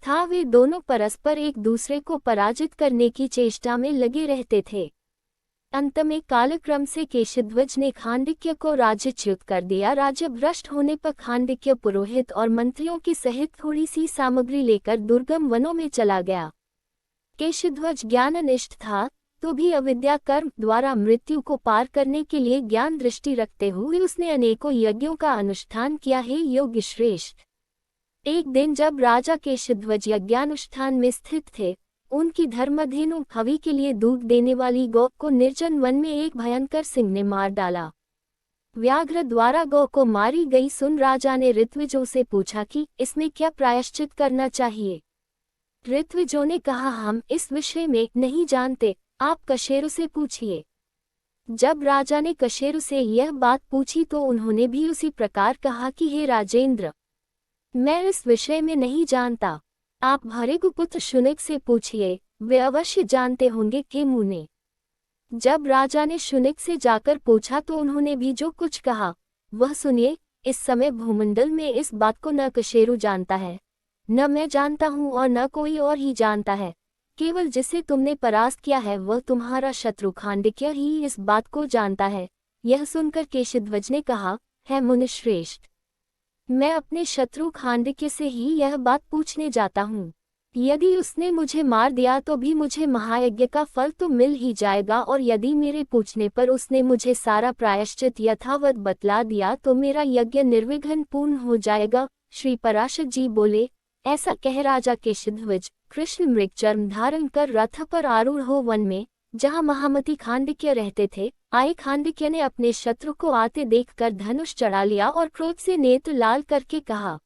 Speaker 1: था। वे दोनों परस्पर एक दूसरे को पराजित करने की चेष्टा में लगे रहते थे। अंत में कालक्रम से केशिध्वज ने खांडक्य को राज्यच्युत कर दिया। राज्य भ्रष्ट होने पर खांडक्य पुरोहित और मंत्रियों की सहित थोड़ी सी सामग्री लेकर दुर्गम वनों में चला गया। केशिध्वज ज्ञाननिष्ठ था, तो भी अविद्या कर्म द्वारा मृत्यु को पार करने के लिए ज्ञान दृष्टि रखते हुए उसने अनेकों यज्ञों का अनुष्ठान किया। हे योग्य श्रेष्ठ, एक दिन जब राजा केशिध्वज यज्ञानुष्ठान में स्थित थे, उनकी धर्माधीनु हवि के लिए दूध देने वाली गौ को निर्जन वन में एक भयंकर सिंह ने मार डाला। व्याघ्र द्वारा गौ को मारी गई सुन राजा ने ऋत्विजों से पूछा कि इसमें क्या प्रायश्चित करना चाहिए। ऋत्विजों ने कहा, हम इस विषय में नहीं जानते, आप कशेरु से पूछिए। जब राजा ने कशेरु से यह बात पूछी तो उन्होंने भी उसी प्रकार कहा कि हे राजेंद्र, मैं इस विषय में नहीं जानता, आप भृगुपुत्र शुनक से पूछिए, वे अवश्य जानते होंगे। हे मुने, जब राजा ने शुनक से जाकर पूछा तो उन्होंने भी जो कुछ कहा वह सुनिए। इस समय भूमंडल में इस बात को न कशेरु जानता है, न मैं जानता हूँ और न कोई और ही जानता है। केवल जिसे तुमने परास्त किया है वह तुम्हारा शत्रु खांडक्य ही इस बात को जानता है। यह सुनकर केशिध्वज ने कहा, है मुनिश्रेष्ठ, मैं अपने शत्रु खांडक्य से ही यह बात पूछने जाता हूँ। यदि उसने मुझे मार दिया तो भी मुझे महायज्ञ का फल तो मिल ही जाएगा, और यदि मेरे पूछने पर उसने मुझे सारा प्रायश्चित यथावत बतला दिया तो मेरा यज्ञ निर्विघ्न पूर्ण हो जाएगा। श्री पराशर जी बोले, ऐसा कह राजा केशिध्वज कृष्ण मृगचर्म धारण कर रथ पर आरूढ़ हो वन में, जहाँ महामती खांडक्य रहते थे, आए। खांडक्य ने अपने शत्रु को आते देखकर धनुष चढ़ा लिया और क्रोध से नेत्र लाल करके कहा।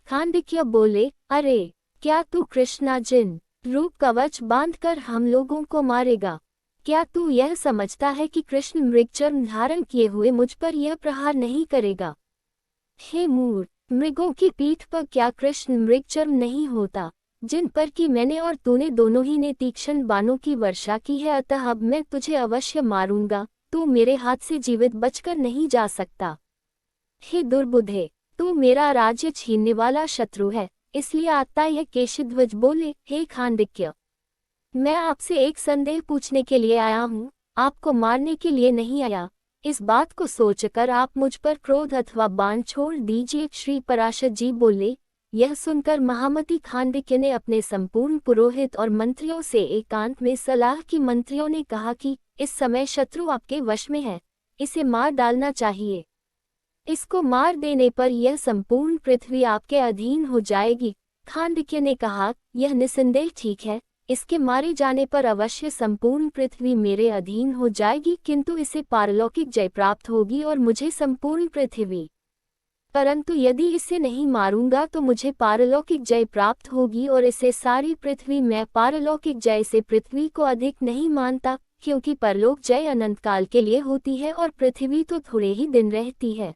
Speaker 1: खांडक्य बोले, अरे क्या तू कृष्णाजिन रूप कवच बांधकर हम लोगों को मारेगा? क्या तू यह समझता है कि कृष्ण मृगचर्म धारण किए हुए मुझ पर यह प्रहार नहीं करेगा? हे मूर्ख, मृगों की पीठ पर क्या कृष्ण मृगचर्म नहीं होता, जिन पर कि मैंने और तूने दोनों ही ने तीक्ष्ण बाणों की वर्षा की है? अतः अब मैं तुझे अवश्य मारूंगा, तू मेरे हाथ से जीवित बचकर नहीं जा सकता। हे दुर्बुद्धे, तू मेरा राज्य छीनने वाला शत्रु है, इसलिए आता है। केशिध्वज बोले, हे खांडक्य, मैं आपसे एक संदेह पूछने के लिए आया हूँ, आपको मारने के लिए नहीं आया। इस बात को सोचकर आप मुझ पर क्रोध अथवा बाण छोड़ दीजिए। श्री पराशर जी बोले, यह सुनकर महामती खांडक्य ने अपने संपूर्ण पुरोहित और मंत्रियों से एकांत में सलाह की। मंत्रियों ने कहा कि इस समय शत्रु आपके वश में है, इसे मार डालना चाहिए। इसको मार देने पर यह संपूर्ण पृथ्वी आपके अधीन हो जाएगी। खांडक्य ने कहा, यह निसंदेह ठीक है, इसके मारे जाने पर अवश्य संपूर्ण पृथ्वी मेरे अधीन हो जाएगी, किंतु इसे पारलौकिक जय प्राप्त होगी और मुझे संपूर्ण पृथ्वी। परंतु यदि इसे नहीं मारूंगा तो मुझे पारलौकिक जय प्राप्त होगी और इसे सारी पृथ्वी। मैं पारलौकिक जय से पृथ्वी को अधिक नहीं मानता, क्योंकि परलोक जय अनंत काल के लिए होती है और पृथ्वी तो थोड़े ही दिन रहती है,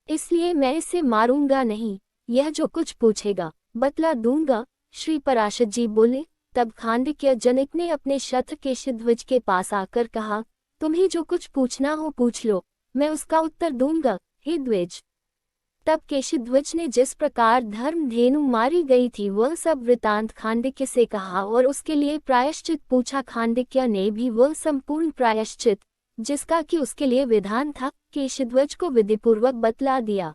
Speaker 1: इसलिए मैं इसे मारूंगा नहीं। यह जो कुछ पूछेगा बतला दूंगा। श्री पराशर जी बोले, तब खांडक्य जनक ने अपने शत्रु केशिध्वज के पास आकर कहा, तुम्हें जो कुछ पूछना हो पूछ लो, मैं उसका उत्तर दूंगा। हे द्विज, तब केशिध्वज ने जिस प्रकार धर्मधेनु मारी गई थी वह सब वृतांत खांडक्य से कहा और उसके लिए प्रायश्चित पूछा। खांडक्य ने भी वह संपूर्ण प्रायश्चित जिसका कि उसके लिए विधान था केशिध्वज को विधिपूर्वक बतला दिया।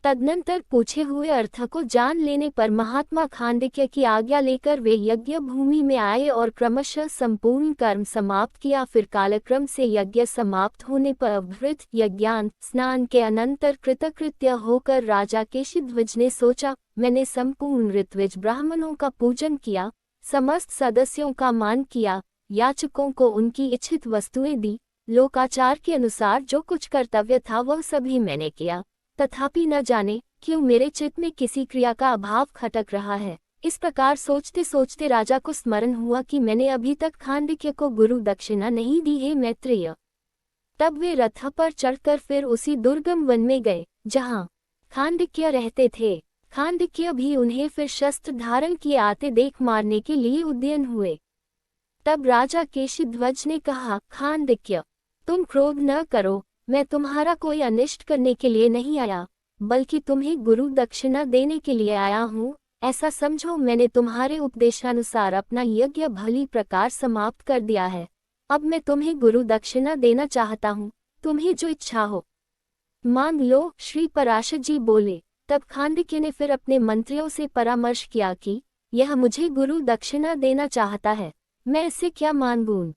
Speaker 1: तदनंतर पूछे हुए अर्थ को जान लेने पर महात्मा खांडक्य की आज्ञा लेकर वे यज्ञ भूमि में आए और क्रमशः संपूर्ण कर्म समाप्त किया। फिर कालक्रम से यज्ञ समाप्त होने पर अभृत यज्ञांत स्नान के अनंतर कृतकृत्य होकर राजा केशिध्वज ने सोचा, मैंने संपूर्ण ऋत्विज ब्राह्मणों का पूजन किया, समस्त सदस्यों का मान किया, याचकों को उनकी इच्छित वस्तुएं दी, लोकाचार के अनुसार जो कुछ कर्तव्य था वह सभी मैंने किया, तथापि न जाने क्यों मेरे चित्त में किसी क्रिया का अभाव खटक रहा है। इस प्रकार सोचते सोचते राजा को स्मरण हुआ कि मैंने अभी तक खांडक्य को गुरु दक्षिणा नहीं दी है मैत्रेय। तब वे रथ पर चढ़कर फिर उसी दुर्गम वन में गए जहाँ खांडक्य रहते थे। खांडक्य भी उन्हें फिर शस्त्र धारण किए आते देख मारने के लिए उद्यत हुए। तब राजा केशिध्वज ने कहा, खांडक्य, तुम क्रोध न करो, मैं तुम्हारा कोई अनिष्ट करने के लिए नहीं आया, बल्कि तुम्हें गुरु दक्षिणा देने के लिए आया हूँ। ऐसा समझो, मैंने तुम्हारे उपदेशानुसार अपना यज्ञ भली प्रकार समाप्त कर दिया है। अब मैं तुम्हें गुरु दक्षिणा देना चाहता हूँ, तुम्हें जो इच्छा हो मांग लो। श्री पराशर जी बोले। तब खांडक्य ने फिर अपने मंत्रियों से परामर्श किया कि यह मुझे गुरु दक्षिणा देना चाहता है, मैं इससे क्या मांगूं?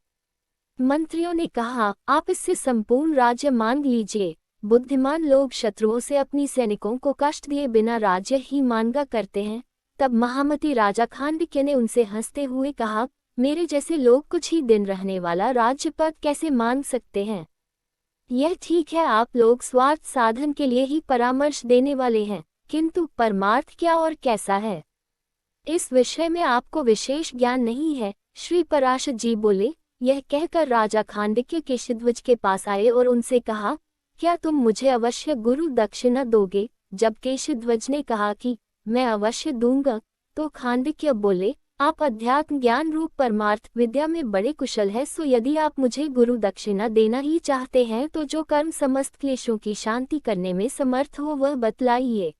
Speaker 1: मंत्रियों ने कहा, आप इससे संपूर्ण राज्य मांग लीजिए। बुद्धिमान लोग शत्रुओं से अपनी सैनिकों को कष्ट दिए बिना राज्य ही मांगा करते हैं। तब महामती राजा खांडक्य ने उनसे हंसते हुए कहा, मेरे जैसे लोग कुछ ही दिन रहने वाला राज्य पद कैसे मांग सकते हैं? यह ठीक है, आप लोग स्वार्थ साधन के लिए ही परामर्श देने वाले हैं, किंतु परमार्थ क्या और कैसा है, इस विषय में आपको विशेष ज्ञान नहीं है। श्री पराशर जी बोले। यह कहकर राजा खांडक्य केशध्वज के पास आए और उनसे कहा, क्या तुम मुझे अवश्य गुरु दक्षिणा दोगे? जब केशध्वज ने कहा कि मैं अवश्य दूंगा, तो खांडक्य बोले, आप अध्यात्म ज्ञान रूप परमार्थ विद्या में बड़े कुशल है, सो यदि आप मुझे गुरु दक्षिणा देना ही चाहते हैं तो जो कर्म समस्त क्लेशों की शांति करने में समर्थ हो वह बतलाइए।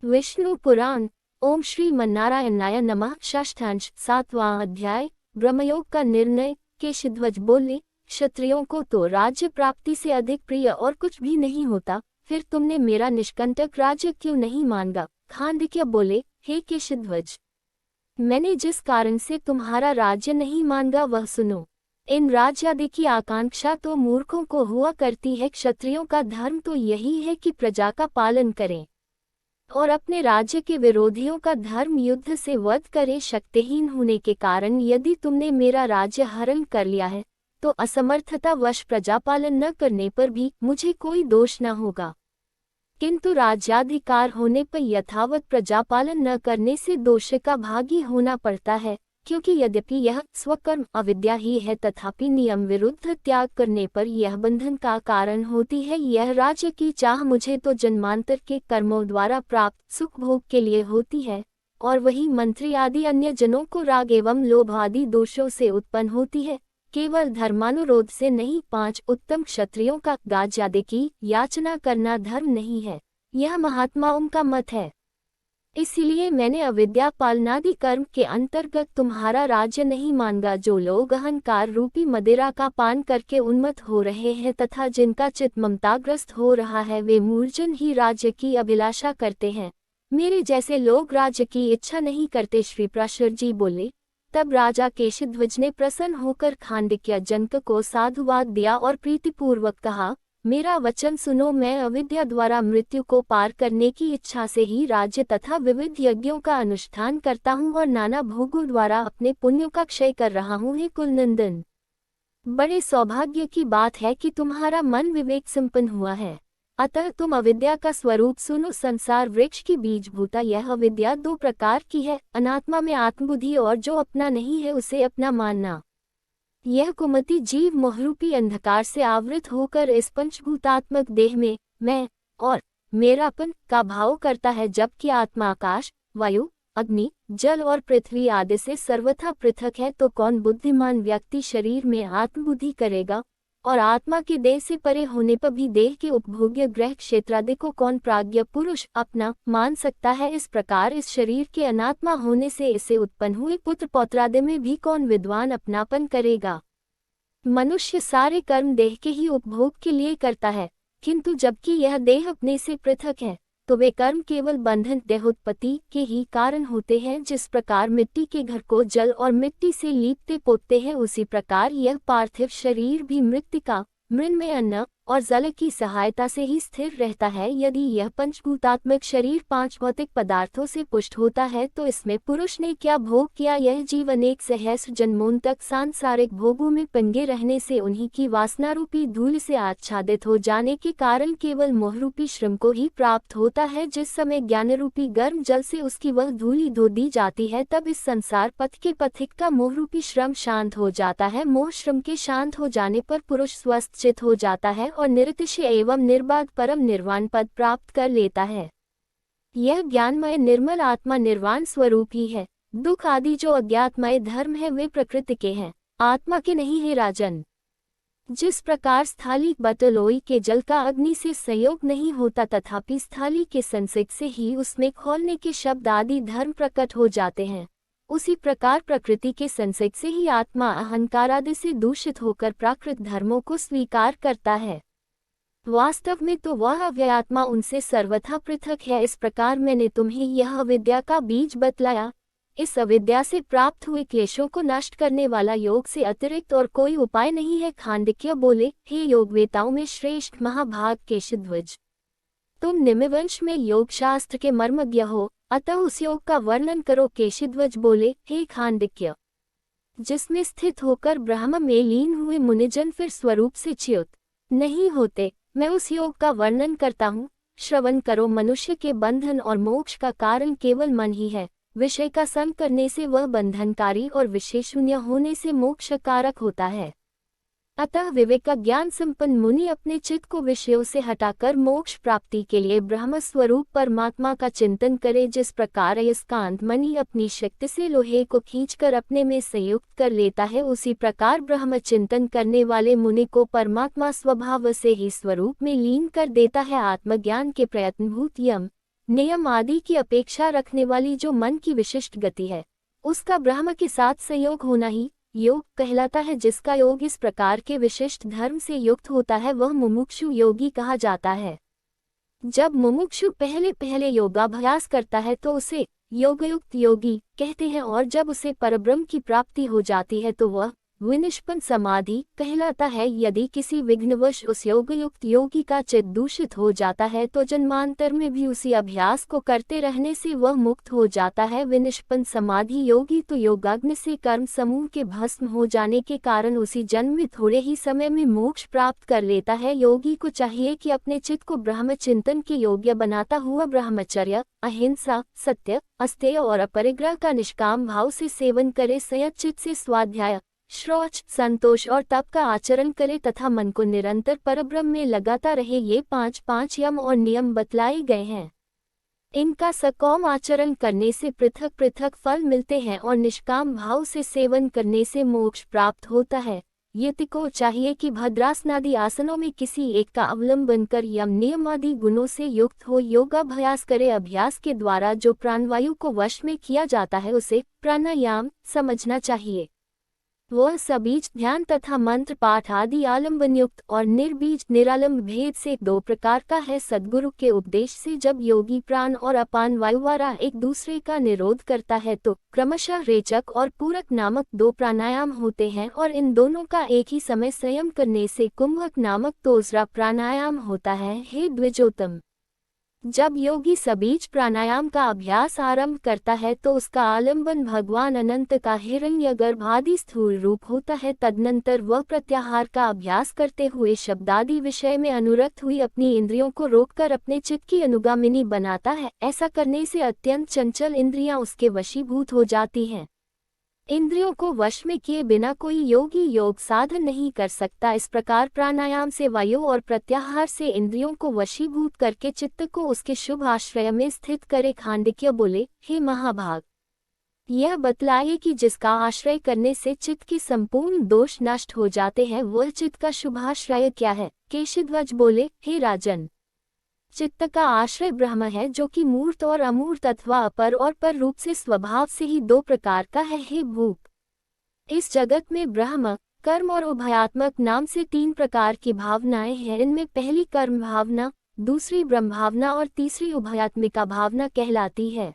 Speaker 1: विष्णु पुराण। ओम श्री मन्नारायणाय नमः। षष्ठांश 7वां अध्याय ब्रह्मयोग का निर्णय। केशध्वज बोले, क्षत्रियों को तो राज्य प्राप्ति से अधिक प्रिय और कुछ भी नहीं होता, फिर तुमने मेरा निष्कंटक राज्य क्यों नहीं मांगा? खांडक्य बोले, हे केशध्वज, मैंने जिस कारण से तुम्हारा राज्य नहीं मांगा वह सुनो। इन राज्यादि की आकांक्षा तो मूर्खों को हुआ करती है। क्षत्रियों का धर्म तो यही है कि प्रजा का पालन करें और अपने राज्य के विरोधियों का धर्म युद्ध से वध करे। शक्तिहीन होने के कारण यदि तुमने मेरा राज्य हरण कर लिया है, तो असमर्थता वश प्रजापालन न करने पर भी मुझे कोई दोष न होगा, किंतु राज्याधिकार होने पर यथावत प्रजापालन न करने से दोष का भागी होना पड़ता है। क्योंकि यद्यपि यह स्वकर्म अविद्या ही है, तथापि नियम विरुद्ध त्याग करने पर यह बंधन का कारण होती है। यह राज्य की चाह मुझे तो जन्मांतर के कर्मों द्वारा प्राप्त सुख भोग के लिए होती है, और वही मंत्री आदि अन्य जनों को राग एवं लोभ आदि दोषों से उत्पन्न होती है, केवल धर्मानुरोध से नहीं। 5 उत्तम क्षत्रियों का राज्यादि की याचना करना धर्म नहीं है, यह महात्माओं का मत है। इसलिए मैंने अविद्या पालनादि कर्म के अंतर्गत तुम्हारा राज्य नहीं मांगा। जो लोग अहंकार रूपी मदिरा का पान करके उन्मत्त हो रहे हैं तथा जिनका चित्त ममताग्रस्त हो रहा है, वे मूर्जन ही राज्य की अभिलाषा करते हैं, मेरे जैसे लोग राज्य की इच्छा नहीं करते। श्री पराशर जी बोले। तब राजा केशध्वज ने प्रसन्न होकर खांडक्य जनक को साधुवाद दिया और प्रीतिपूर्वक कहा, मेरा वचन सुनो, मैं अविद्या द्वारा मृत्यु को पार करने की इच्छा से ही राज्य तथा विविध यज्ञों का अनुष्ठान करता हूँ और नाना भोगों द्वारा अपने पुण्यों का क्षय कर रहा हूँ। हे कुलनंदन, बड़े सौभाग्य की बात है कि तुम्हारा मन विवेक संपन्न हुआ है। अतः तुम अविद्या का स्वरूप सुनो। संसार वृक्ष की बीजभूता यह अविद्या 2 प्रकार की है, अनात्मा में आत्मबुद्धि और जो अपना नहीं है उसे अपना मानना। यह कुमति जीव मोहरूपी अंधकार से आवृत होकर इस पंचभूतात्मक देह में मैं और मेरापन का भाव करता है, जबकि आत्मा आकाश, वायु, अग्नि, जल और पृथ्वी आदि से सर्वथा पृथक है। तो कौन बुद्धिमान व्यक्ति शरीर में आत्मबुद्धि करेगा, और आत्मा के देह से परे होने पर भी देह के उपभोग्य ग्रह क्षेत्रादि को कौन प्राज्ञ पुरुष अपना मान सकता है? इस प्रकार इस शरीर के अनात्मा होने से इसे उत्पन्न हुए पुत्र पौत्रादि में भी कौन विद्वान अपनापन करेगा? मनुष्य सारे कर्म देह के ही उपभोग के लिए करता है, किंतु जबकि यह देह अपने से पृथक है, तो वे कर्म केवल बंधन देहोत्पत्ति के ही कारण होते हैं। जिस प्रकार मिट्टी के घर को जल और मिट्टी से लीपते पोतते हैं, उसी प्रकार यह पार्थिव शरीर भी मृत्तिका, मृण्मय अन्न और जल की सहायता से ही स्थिर रहता है। यदि यह पंचभूतात्मक शरीर 5 भौतिक पदार्थों से पुष्ट होता है, तो इसमें पुरुष ने क्या भोग किया? यह जीव अनेक सहस्र जन्मों तक सांसारिक भोगों में पंगे रहने से उन्हीं की वासना रूपी धूल से आच्छादित हो जाने के कारण केवल मोह रूपी श्रम को ही प्राप्त होता है। जिस समय ज्ञान रूपी गर्म जल से उसकी वह धूली धो दी जाती है, तब इस संसार पथ के पथिक का मोह रूपी श्रम शांत हो जाता है। मोह श्रम के शांत हो जाने पर पुरुष स्वस्थ चित हो जाता है और निरतिशय एवं निर्बाध परम निर्वाण पद प्राप्त कर लेता है। यह ज्ञानमय निर्मल आत्मा निर्वाण स्वरूप ही है। दुख आदि जो अज्ञातमय धर्म है वे प्रकृति के हैं, आत्मा के नहीं है राजन। जिस प्रकार स्थाली बटलोई के जल का अग्नि से संयोग नहीं होता तथापि स्थाली के संसिक से ही उसमें खोलने के शब्द आदि धर्म प्रकट हो जाते हैं, उसी प्रकार प्रकृति के संसिक से ही आत्मा अहंकार आदि से दूषित होकर प्राकृत धर्मों को स्वीकार करता है। वास्तव में तो वह अव्ययात्मा उनसे सर्वथा पृथक है। इस प्रकार मैंने तुम्हें यह अविद्या का बीज बतलाया। इस अविद्या से प्राप्त हुए क्लेशों को नष्ट करने वाला योग से अतिरिक्त और कोई उपाय नहीं है। खांडक्य बोले, हे योगवेताओं में श्रेष्ठ महाभाग केशध्वज, तुम निम्नवंश में योग शास्त्र के मर्मज्ञ हो, अतः उस योग का वर्णन करो। केशध्वज बोले, हे खांडक्य, जिसमें स्थित होकर ब्रह्म में लीन हुए मुनिजन फिर स्वरूप से च्युत नहीं होते, मैं उस योग का वर्णन करता हूँ। श्रवण करो। मनुष्य के बंधन और मोक्ष का कारण केवल मन ही है। विषय का संग करने से वह बंधनकारी और विषय शून्य होने से मोक्ष कारक होता है। अतः विवेक का ज्ञान संपन्न मुनि अपने चित्त को विषयों से हटाकर मोक्ष प्राप्ति के लिए ब्रह्म स्वरूप परमात्मा का चिंतन करे। जिस प्रकार अयस्कांत मणि अपनी शक्ति से लोहे को खींचकर अपने में संयुक्त कर लेता है, उसी प्रकार ब्रह्म चिंतन करने वाले मुनि को परमात्मा स्वभाव से ही स्वरूप में लीन कर देता है। आत्मज्ञान के प्रयत्नभूत यम नियम आदि की अपेक्षा रखने वाली जो मन की विशिष्ट गति है, उसका ब्रह्म के साथ संयोग होना ही योग कहलाता है। जिसका योग इस प्रकार के विशिष्ट धर्म से युक्त होता है वह मुमुक्षु योगी कहा जाता है। जब मुमुक्षु पहले योगाभ्यास करता है तो उसे योगयुक्त योगी कहते हैं, और जब उसे परब्रह्म की प्राप्ति हो जाती है तो वह विनिष्पन्न समाधि कहलाता है। यदि किसी विघ्नवश उस योगयुक्त योगी का चित्त दूषित हो जाता है तो जन्मांतर में भी उसी अभ्यास को करते रहने से वह मुक्त हो जाता है। विनिष्पन्न समाधि योगी तो योगाग्नि से कर्म समूह के भस्म हो जाने के कारण उसी जन्म में थोड़े ही समय में मोक्ष प्राप्त कर लेता है। योगी को चाहिए कि अपने चित्त को ब्रह्म चिंतन के योग्य बनाता हुआ ब्रह्मचर्य, अहिंसा, सत्य, अस्तेय और अपरिग्रह का निष्काम भाव से सेवन करे, संयत चित्त से स्वाध्याय, शौच, संतोष और तप का आचरण करे तथा मन को निरंतर परब्रह्म में लगाता रहे। ये 5 यम और नियम बतलाए गए हैं। इनका सकौम आचरण करने से पृथक पृथक फल मिलते हैं और निष्काम भाव से सेवन करने से मोक्ष प्राप्त होता है। यति को चाहिए कि भद्रासनादि आसनों में किसी एक का अवलंबन कर यम नियम आदि गुणों से युक्त हो योगाभ्यास करे। अभ्यास के द्वारा जो प्राणवायु को वश में किया जाता है उसे प्राणायाम समझना चाहिए। वह सबीज ध्यान तथा मंत्र पाठ आदि आलंबन युक्त और निर्बीज निरालंब भेद से 2 प्रकार का है। सद्गुरु के उपदेश से जब योगी प्राण और अपान वायुवारा एक दूसरे का निरोध करता है तो क्रमशः रेचक और पूरक नामक 2 प्राणायाम होते हैं, और इन दोनों का एक ही समय संयम करने से कुंभक नामक दूसरा प्राणायाम होता है। हे द्विजोत्तम, जब योगी सबीज प्राणायाम का अभ्यास आरंभ करता है तो उसका आलंबन भगवान अनंत का हिरण्यगर्भ आदि स्थूल रूप होता है। तदनंतर वह प्रत्याहार का अभ्यास करते हुए शब्दादि विषय में अनुरक्त हुई अपनी इंद्रियों को रोककर अपने चित्त की अनुगामिनी बनाता है। ऐसा करने से अत्यंत चंचल इंद्रियां उसके वशीभूत हो जाती हैं। इंद्रियों को वश में किए बिना कोई योगी योग साधन नहीं कर सकता। इस प्रकार प्राणायाम से वायु और प्रत्याहार से इंद्रियों को वशीभूत करके चित्त को उसके शुभ आश्रय में स्थित करे। खांडक्य बोले, हे महाभाग, यह बतलाइए कि जिसका आश्रय करने से चित्त के संपूर्ण दोष नष्ट हो जाते हैं वह चित्त का शुभाश्रय क्या है। केशध्वज बोले, हे राजन, चित्त का आश्रय ब्रह्म है, जो कि मूर्त और अमूर्त अथवा अपर और पर रूप से स्वभाव से ही 2 प्रकार का है। हे भूप, इस जगत में ब्रह्म, कर्म और उभयात्मक नाम से 3 प्रकार की भावनाएं हैं। इनमें पहली कर्म भावना, दूसरी ब्रह्म भावना और तीसरी उभयात्मिका भावना कहलाती है।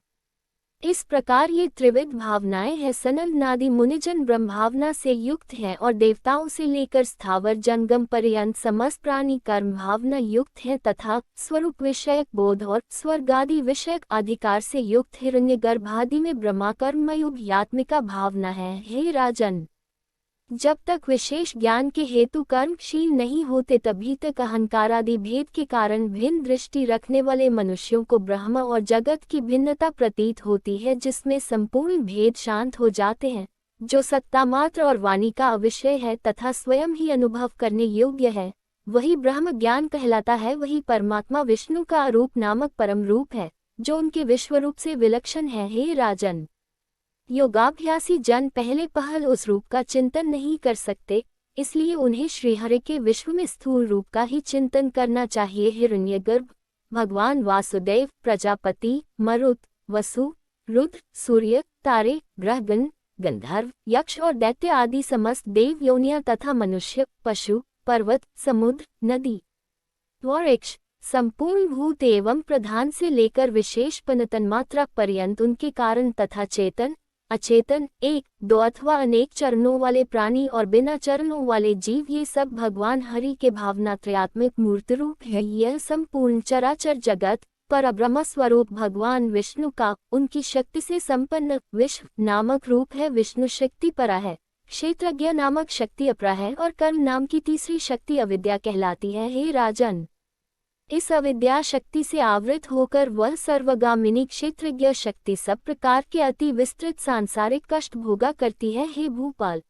Speaker 1: इस प्रकार ये त्रिविध भावनाएं हैं। सनंद नादि मुनिजन ब्रह्म भावना से युक्त हैं और देवताओं से लेकर स्थावर जंगम पर्यंत समस्त प्राणी कर्म भावना युक्त हैं तथा स्वरूप विषयक बोध और स्वर्ग आदि विषयक अधिकार से युक्त हिरण्यगर्भ आदि में ब्रह्मा कर्मयुग्यात्मिका भावना है। हे राजन, जब तक विशेष ज्ञान के हेतु कर्मशील नहीं होते तभी तक अहंकारादि भेद के कारण भिन्न दृष्टि रखने वाले मनुष्यों को ब्रह्म और जगत की भिन्नता प्रतीत होती है, जिसमें संपूर्ण भेद शांत हो जाते हैं। जो सत्ता मात्र और वाणी का अविषय है तथा स्वयं ही अनुभव करने योग्य है, वही ब्रह्म ज्ञान कहलाता है। वही परमात्मा विष्णु का अरूप नामक परम रूप है, जो उनके विश्वरूप से विलक्षण है। हे राजन, योगाभ्यासी जन पहले पहल उस रूप का चिंतन नहीं कर सकते, इसलिए उन्हें श्रीहरि के विश्व में स्थूल रूप का ही चिंतन करना चाहिए। हिरण्यगर्भ, भगवान वासुदेव, प्रजापति, मरुत, वसु, रुद्र, सूर्य, तारे, ग्रहगण, गंधर्व, यक्ष और दैत्य आदि समस्त देव योनियां तथा मनुष्य, पशु, पर्वत, समुद्र, नदी, वृक्ष, संपूर्ण भूत एवं प्रधान से लेकर विशेष तन्मात्रा पर्यंत उनके कारण तथा चेतन, अचेतन, एक, दो अथवा अनेक चरणों वाले प्राणी और बिना चरणों वाले जीव, ये सब भगवान हरि के भावनात्रयात्मक मूर्त रूप है। यह संपूर्ण चराचर जगत परब्रह्म स्वरूप भगवान विष्णु का उनकी शक्ति से संपन्न विश्व नामक रूप है। विष्णु शक्ति परा है, क्षेत्रज्ञ नामक शक्ति अपरा है और कर्म नाम की तीसरी शक्ति अविद्या कहलाती है। हे राजन, इस अविद्या शक्ति से आवृत होकर वह सर्वगामिनी क्षेत्रज्ञ शक्ति सब प्रकार के अति विस्तृत सांसारिक कष्ट भोगा करती है। हे भूपाल,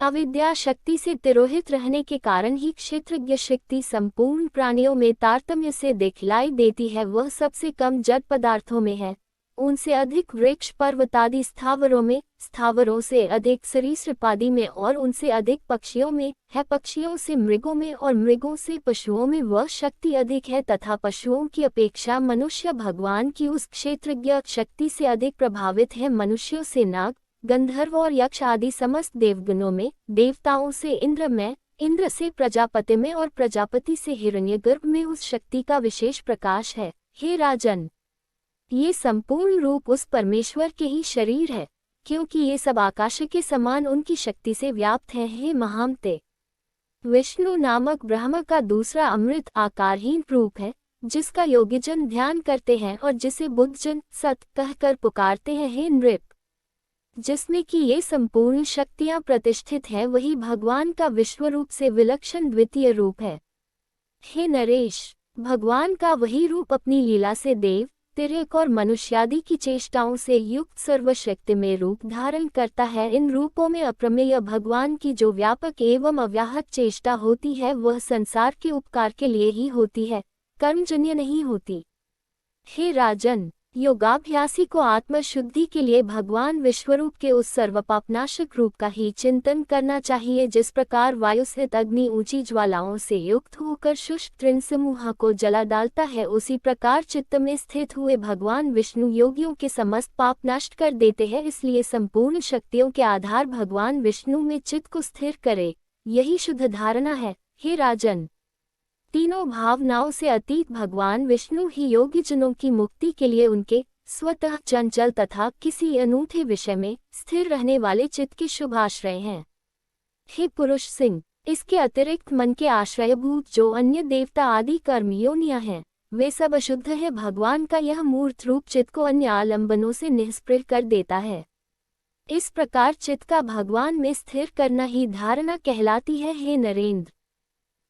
Speaker 1: अविद्या शक्ति से तिरोहित रहने के कारण ही क्षेत्रज्ञ शक्ति संपूर्ण प्राणियों में तारतम्य से दिखलाई देती है। वह सबसे कम जड़ पदार्थों में है, उनसे अधिक वृक्ष पर्वतादि स्थावरों में, स्थावरों से अधिक सरीसृपादि में और उनसे अधिक पक्षियों में है, पक्षियों से मृगों में और मृगों से पशुओं में वह शक्ति अधिक है तथा पशुओं की अपेक्षा मनुष्य भगवान की उस क्षेत्रज्ञ शक्ति से अधिक प्रभावित है। मनुष्यों से नाग, गंधर्व और यक्ष आदि समस्त देवगणों में, देवताओं से इंद्र में, इंद्र से प्रजापति में और प्रजापति से हिरण्यगर्भ में उस शक्ति का विशेष प्रकाश है। हे राजन, ये संपूर्ण रूप उस परमेश्वर के ही शरीर है, क्योंकि ये सब आकाश के समान उनकी शक्ति से व्याप्त हैं। हे महामते, विष्णु नामक ब्रह्म का दूसरा अमृत आकारहीन रूप है, जिसका योगीजन ध्यान करते हैं और जिसे बुद्धजन सत कहकर पुकारते हैं। हे नृप, जिसमें कि ये संपूर्ण शक्तियां प्रतिष्ठित हैं, वही भगवान का विश्वरूप से विलक्षण द्वितीय रूप है। हे नरेश, भगवान का वही रूप अपनी लीला से देव, तिर्यक और मनुष्यादि की चेष्टाओं से युक्त सर्वशक्ति में रूप धारण करता है। इन रूपों में अप्रमेय भगवान की जो व्यापक एवं अव्याहत चेष्टा होती है, वह संसार के उपकार के लिए ही होती है, कर्मजन्य नहीं होती। हे राजन, योगाभ्यासी को आत्मशुद्धि के लिए भगवान विश्वरूप के उस सर्वपापनाशक रूप का ही चिंतन करना चाहिए। जिस प्रकार वायु स्थित अग्नि ऊंची ज्वालाओं से युक्त होकर शुष्क तृण समूह को जला डालता है, उसी प्रकार चित्त में स्थित हुए भगवान विष्णु योगियों के समस्त पाप नष्ट कर देते हैं। इसलिए संपूर्ण शक्तियों के आधार भगवान विष्णु में चित्त को स्थिर करे, यही शुद्ध धारणा है। हे राजन, तीनों भावनाओं से अतीत भगवान विष्णु ही योगीजनों की मुक्ति के लिए उनके स्वतः चंचल तथा किसी अनूठे विषय में स्थिर रहने वाले चित्त के शुभ आश्रय हैं। हे पुरुष सिंह, इसके अतिरिक्त मन के आश्रयभूत जो अन्य देवता आदि कर्म योनियां हैं, वे सब अशुद्ध है। भगवान का यह मूर्त रूप चित्त को अन्य आलंबनों से निष्प्रह कर देता है। इस प्रकार चित्त का भगवान में स्थिर करना ही धारणा कहलाती है। हे नरेंद्र,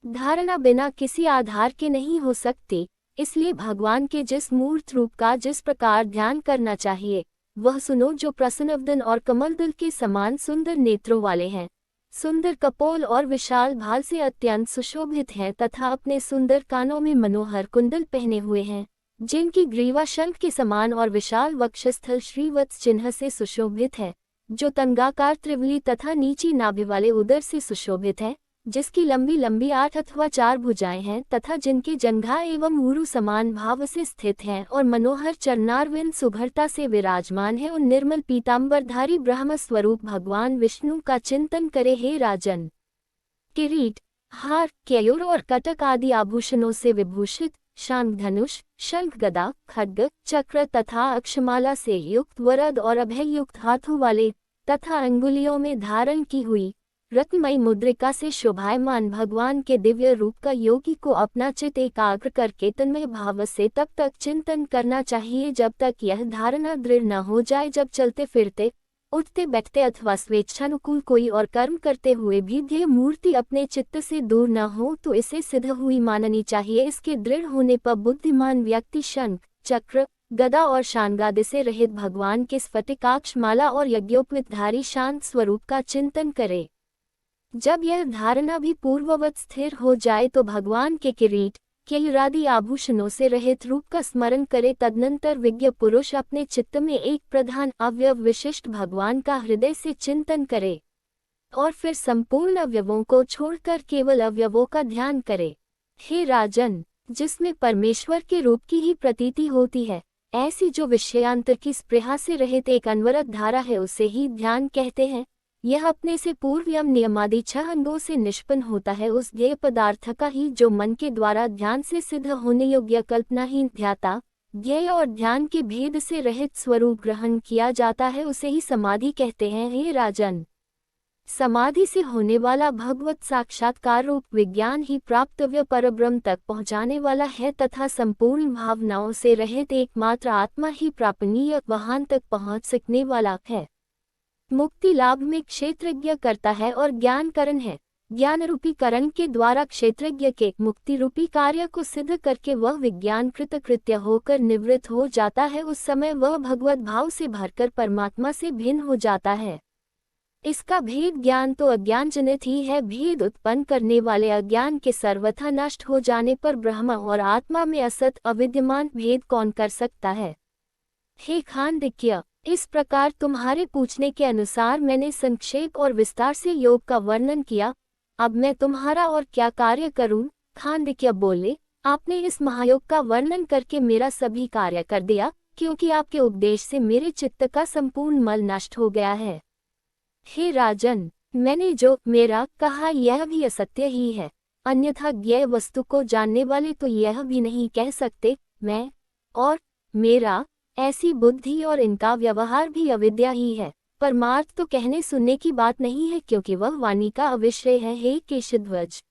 Speaker 1: धारणा बिना किसी आधार के नहीं हो सकती, इसलिए भगवान के जिस मूर्त रूप का जिस प्रकार ध्यान करना चाहिए, वह सुनो, जो प्रसन्नवदन और कमलदल के समान सुंदर नेत्रों वाले हैं, सुंदर कपोल और विशाल भाल से अत्यंत सुशोभित हैं तथा अपने सुंदर कानों में मनोहर कुंडल पहने हुए हैं, जिनकी ग्रीवा शंख के समान और विशाल वक्षस्थल श्रीवत्स चिन्ह से सुशोभित है, जो तंगाकार त्रिवली तथा नीची नाभि वाले उदर से सुशोभित है, जिसकी लंबी लंबी 8 अथवा 4 भुजाएं हैं तथा जिनके जंघा एवं ऊरु समान भाव से स्थित हैं और मनोहर चरणारविंद सुघरता से विराजमान है, उन निर्मल पीतांबरधारी ब्रह्म स्वरूप भगवान विष्णु का चिंतन करे। हे राजन, किरीट, हार, केयूर और कटक आदि आभूषणों से विभूषित, शांग धनुष, शंख गदा, खड्ग, चक्र तथा अक्षमाला से युक्त, वरद और अभय युक्त हाथों वाले तथा अंगुलियों में धारण की हुई रत्नमयी मुद्रिका से शोभायमान भगवान के दिव्य रूप का योगी को अपना चित्त एकाग्र करके तन्मय भाव से तब तक चिंतन करना चाहिए जब तक यह धारणा दृढ़ न हो जाए। जब चलते फिरते, उठते बैठते अथवा स्वेच्छानुकूल कोई और कर्म करते हुए भी ध्येय मूर्ति अपने चित्त से दूर न हो तो इसे सिद्ध हुई माननी चाहिए। इसके दृढ़ होने पर बुद्धिमान व्यक्ति शंख, चक्र, गदा और शानगादे से रहित भगवान के स्फटिकाक्ष माला और यज्ञोपवीतधारी शांत स्वरूप का चिंतन करे। जब यह धारणा भी पूर्ववत स्थिर हो जाए तो भगवान के किरीट, केयूरादि आभूषणों से रहित रूप का स्मरण करे। तदनंतर विज्ञ पुरुष अपने चित्त में एक प्रधान अवयव विशिष्ट भगवान का हृदय से चिंतन करे। और फिर संपूर्ण अवयवों को छोड़कर केवल अवयवों का ध्यान करे। हे राजन, जिसमें परमेश्वर के रूप की ही प्रतीति होती है, ऐसी जो विषयांतर की स्पृहा से रहित एक अनवरत धारा है, उसे ही ध्यान कहते हैं। यह अपने से पूर्व यम नियमादि 6 अंगों से निष्पन्न होता है, उस ध्येय पदार्थ का ही जो मन के द्वारा ध्यान से सिद्ध होने योग्य कल्पनाहीन ध्याता, ध्येय और ध्यान के भेद से रहित स्वरूप ग्रहण किया जाता है, उसे ही समाधि कहते हैं। हे राजन, समाधि से होने वाला भगवत साक्षात्कार रूप विज्ञान ही प्राप्तव्य परब्रह्म तक पहुँचाने वाला है तथा संपूर्ण भावनाओं से रहित एकमात्र आत्मा ही प्रापणीय वहां तक पहुँच सकने वाला है। मुक्ति लाभ में क्षेत्रज्ञ करता है और ज्ञान करण है। ज्ञान रूपी करण के द्वारा क्षेत्रज्ञ के मुक्ति रूपी कार्य को सिद्ध करके वह विज्ञान कृतकृत्य होकर निवृत्त हो जाता है। उस समय वह भगवत भाव से भरकर परमात्मा से भिन्न हो जाता है। इसका भेद ज्ञान तो अज्ञान जनित ही है। भेद उत्पन्न करने वाले अज्ञान के सर्वथा नष्ट हो जाने पर ब्रह्म और आत्मा में असत अविद्यमान भेद कौन कर सकता है। हे खांडिक्य, इस प्रकार तुम्हारे पूछने के अनुसार मैंने संक्षेप और विस्तार से योग का वर्णन किया। अब मैं तुम्हारा और क्या कार्य करूं? खांडिक्य बोले, आपने इस महायोग का वर्णन करके मेरा सभी कार्य कर दिया, क्योंकि आपके उपदेश से मेरे चित्त का संपूर्ण मल नष्ट हो गया है। हे राजन, मैंने जो मेरा कहा यह भी असत्य ही है, अन्यथा ज्ञेय वस्तु को जानने वाले तो यह भी नहीं कह सकते मैं और मेरा। ऐसी बुद्धि और इनका व्यवहार भी अविद्या ही है। परमार्थ तो कहने सुनने की बात नहीं है, क्योंकि वह वाणी का अविषय है। हे केशध्वज,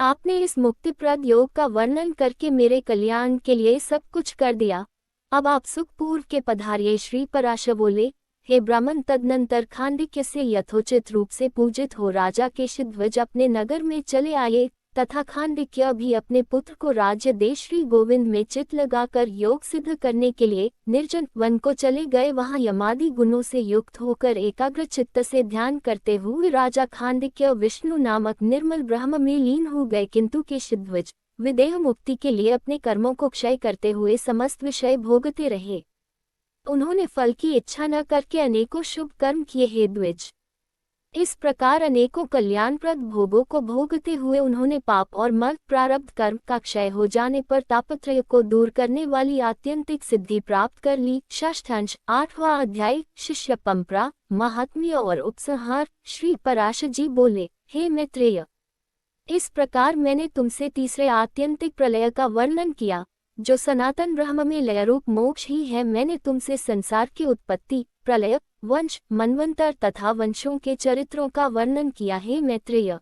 Speaker 1: आपने इस मुक्तिप्रद योग का वर्णन करके मेरे कल्याण के लिए सब कुछ कर दिया। अब आप सुखपूर्व के पधारिये। श्री पराशर बोले, हे ब्राह्मण, तदनंतर खांडिक्य से यथोचित रूप से पूजित हो राजा केशध्वज अपने नगर में चले आए तथा खांडिक्य भी अपने पुत्र को राज्य दे श्री गोविंद में चित्त लगाकर योग सिद्ध करने के लिए निर्जन वन को चले गए। वहां यमादि गुणों से युक्त होकर एकाग्र चित्त से ध्यान करते हुए राजा खांडिक्य विष्णु नामक निर्मल ब्रह्म में लीन हो गए। किंतु केशध्वज विदेह मुक्ति के लिए अपने कर्मों को क्षय करते हुए समस्त विषय भोगते रहे। उन्होंने फल की इच्छा न करके अनेकों शुभ कर्म किए। हे द्विज, इस प्रकार अनेकों कल्याणप्रद भोगों को भोगते हुए उन्होंने पाप और मर्ग प्रारब्ध कर्म का क्षय हो जाने पर तापत्रय को दूर करने वाली आत्यंतिक सिद्धि प्राप्त कर ली। षष्ठांश 8वां अध्याय शिष्य पंपरा महात्म्य और उपसंहार। श्री पराशर जी बोले, हे मैत्रेय, इस प्रकार मैंने तुमसे तीसरे आत्यंतिक प्रलय का वर्णन किया, जो सनातन ब्रह्म में लयरूप मोक्ष ही है। मैंने तुमसे संसार की उत्पत्ति, प्रलय, वंश, मनवंतर तथा वंशों के चरित्रों का वर्णन किया। हे मैत्रेय,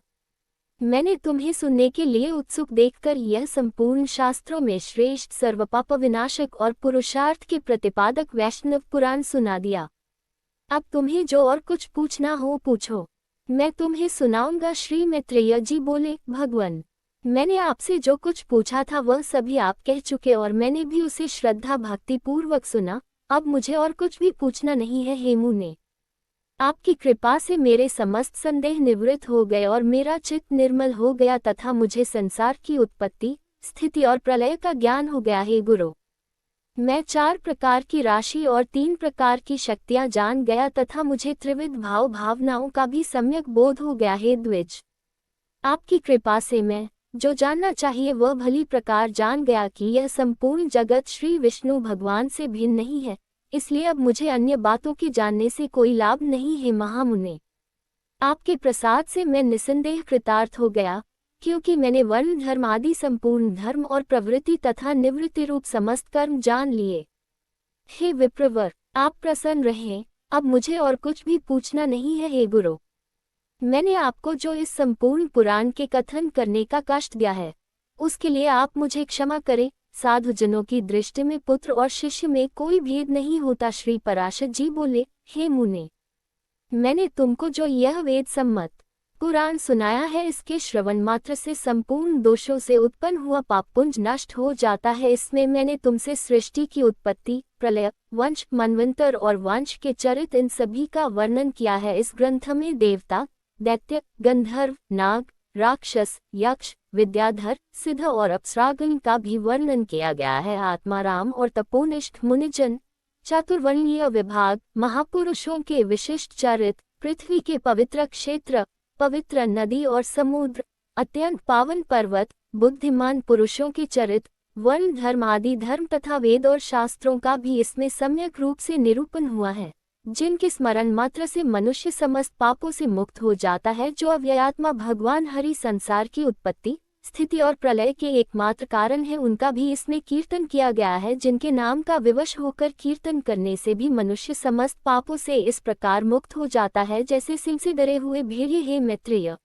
Speaker 1: मैंने तुम्हें सुनने के लिए उत्सुक देखकर यह संपूर्ण शास्त्रों में श्रेष्ठ, सर्वपाप विनाशक और पुरुषार्थ के प्रतिपादक वैष्णव पुराण सुना दिया। अब तुम्हें जो और कुछ पूछना हो पूछो, मैं तुम्हें सुनाऊंगा। श्री मैत्रेय जी बोले, भगवान, मैंने आपसे जो कुछ पूछा था वह सभी आप कह चुके और मैंने भी उसे श्रद्धा भक्ति पूर्वक सुना। अब मुझे और कुछ भी पूछना नहीं है। हे मुने, आपकी कृपा से मेरे समस्त संदेह निवृत्त हो गए और मेरा चित्त निर्मल हो गया तथा मुझे संसार की उत्पत्ति, स्थिति और प्रलय का ज्ञान हो गया। हे गुरु, मैं 4 प्रकार की राशि और 3 प्रकार की शक्तियां जान गया तथा मुझे त्रिविध भाव भावनाओं का भी सम्यक बोध हो गया। हे द्विज, आपकी कृपा से मैं जो जानना चाहिए वह भली प्रकार जान गया कि यह संपूर्ण जगत श्री विष्णु भगवान से भिन्न नहीं है, इसलिए अब मुझे अन्य बातों के जानने से कोई लाभ नहीं है। महामुने, आपके प्रसाद से मैं निसंदेह कृतार्थ हो गया, क्योंकि मैंने वर्ण धर्म आदि संपूर्ण धर्म और प्रवृत्ति तथा निवृत्ति रूप समस्त कर्म जान लिए। हे विप्रवर, आप प्रसन्न रहें, अब मुझे और कुछ भी पूछना नहीं है। हे गुरु, मैंने आपको जो इस संपूर्ण पुराण के कथन करने का कष्ट दिया है, उसके लिए आप मुझे क्षमा करें। साधु जनों की दृष्टि में पुत्र और शिष्य में कोई भेद नहीं होता। श्री पराशर जी बोले, हे मुने, मैंने तुमको जो यह वेद सम्मत पुराण सुनाया है, इसके श्रवण मात्र से संपूर्ण दोषों से उत्पन्न हुआ पापपुंज नष्ट हो जाता है। इसमें मैंने तुमसे सृष्टि की उत्पत्ति, प्रलय, वंश, मनवंतर और वंश के चरित्र इन सभी का वर्णन किया है। इस ग्रंथ में देवता, दैत्य, गंधर्व, नाग, राक्षस, यक्ष, विद्याधर, सिद्ध और अप्सरागण का भी वर्णन किया गया है। आत्माराम और तपोनिष्ठ मुनिजन, चातुर्वर्णीय विभाग, महापुरुषों के विशिष्ट चरित्र, पृथ्वी के पवित्र क्षेत्र, पवित्र नदी और समुद्र, अत्यंत पावन पर्वत, बुद्धिमान पुरुषों के चरित्र, वर्ण धर्म आदि धर्म तथा वेद और शास्त्रों का भी इसमें सम्यक रूप से निरूपण हुआ है, जिनके स्मरण मात्र से मनुष्य समस्त पापों से मुक्त हो जाता है। जो अव्ययात्मा भगवान हरि संसार की उत्पत्ति, स्थिति और प्रलय के एकमात्र कारण है, उनका भी इसमें कीर्तन किया गया है, जिनके नाम का विवश होकर कीर्तन करने से भी मनुष्य समस्त पापों से इस प्रकार मुक्त हो जाता है जैसे सिंह से डरे हुए भेड़िए। हे मैत्रेय,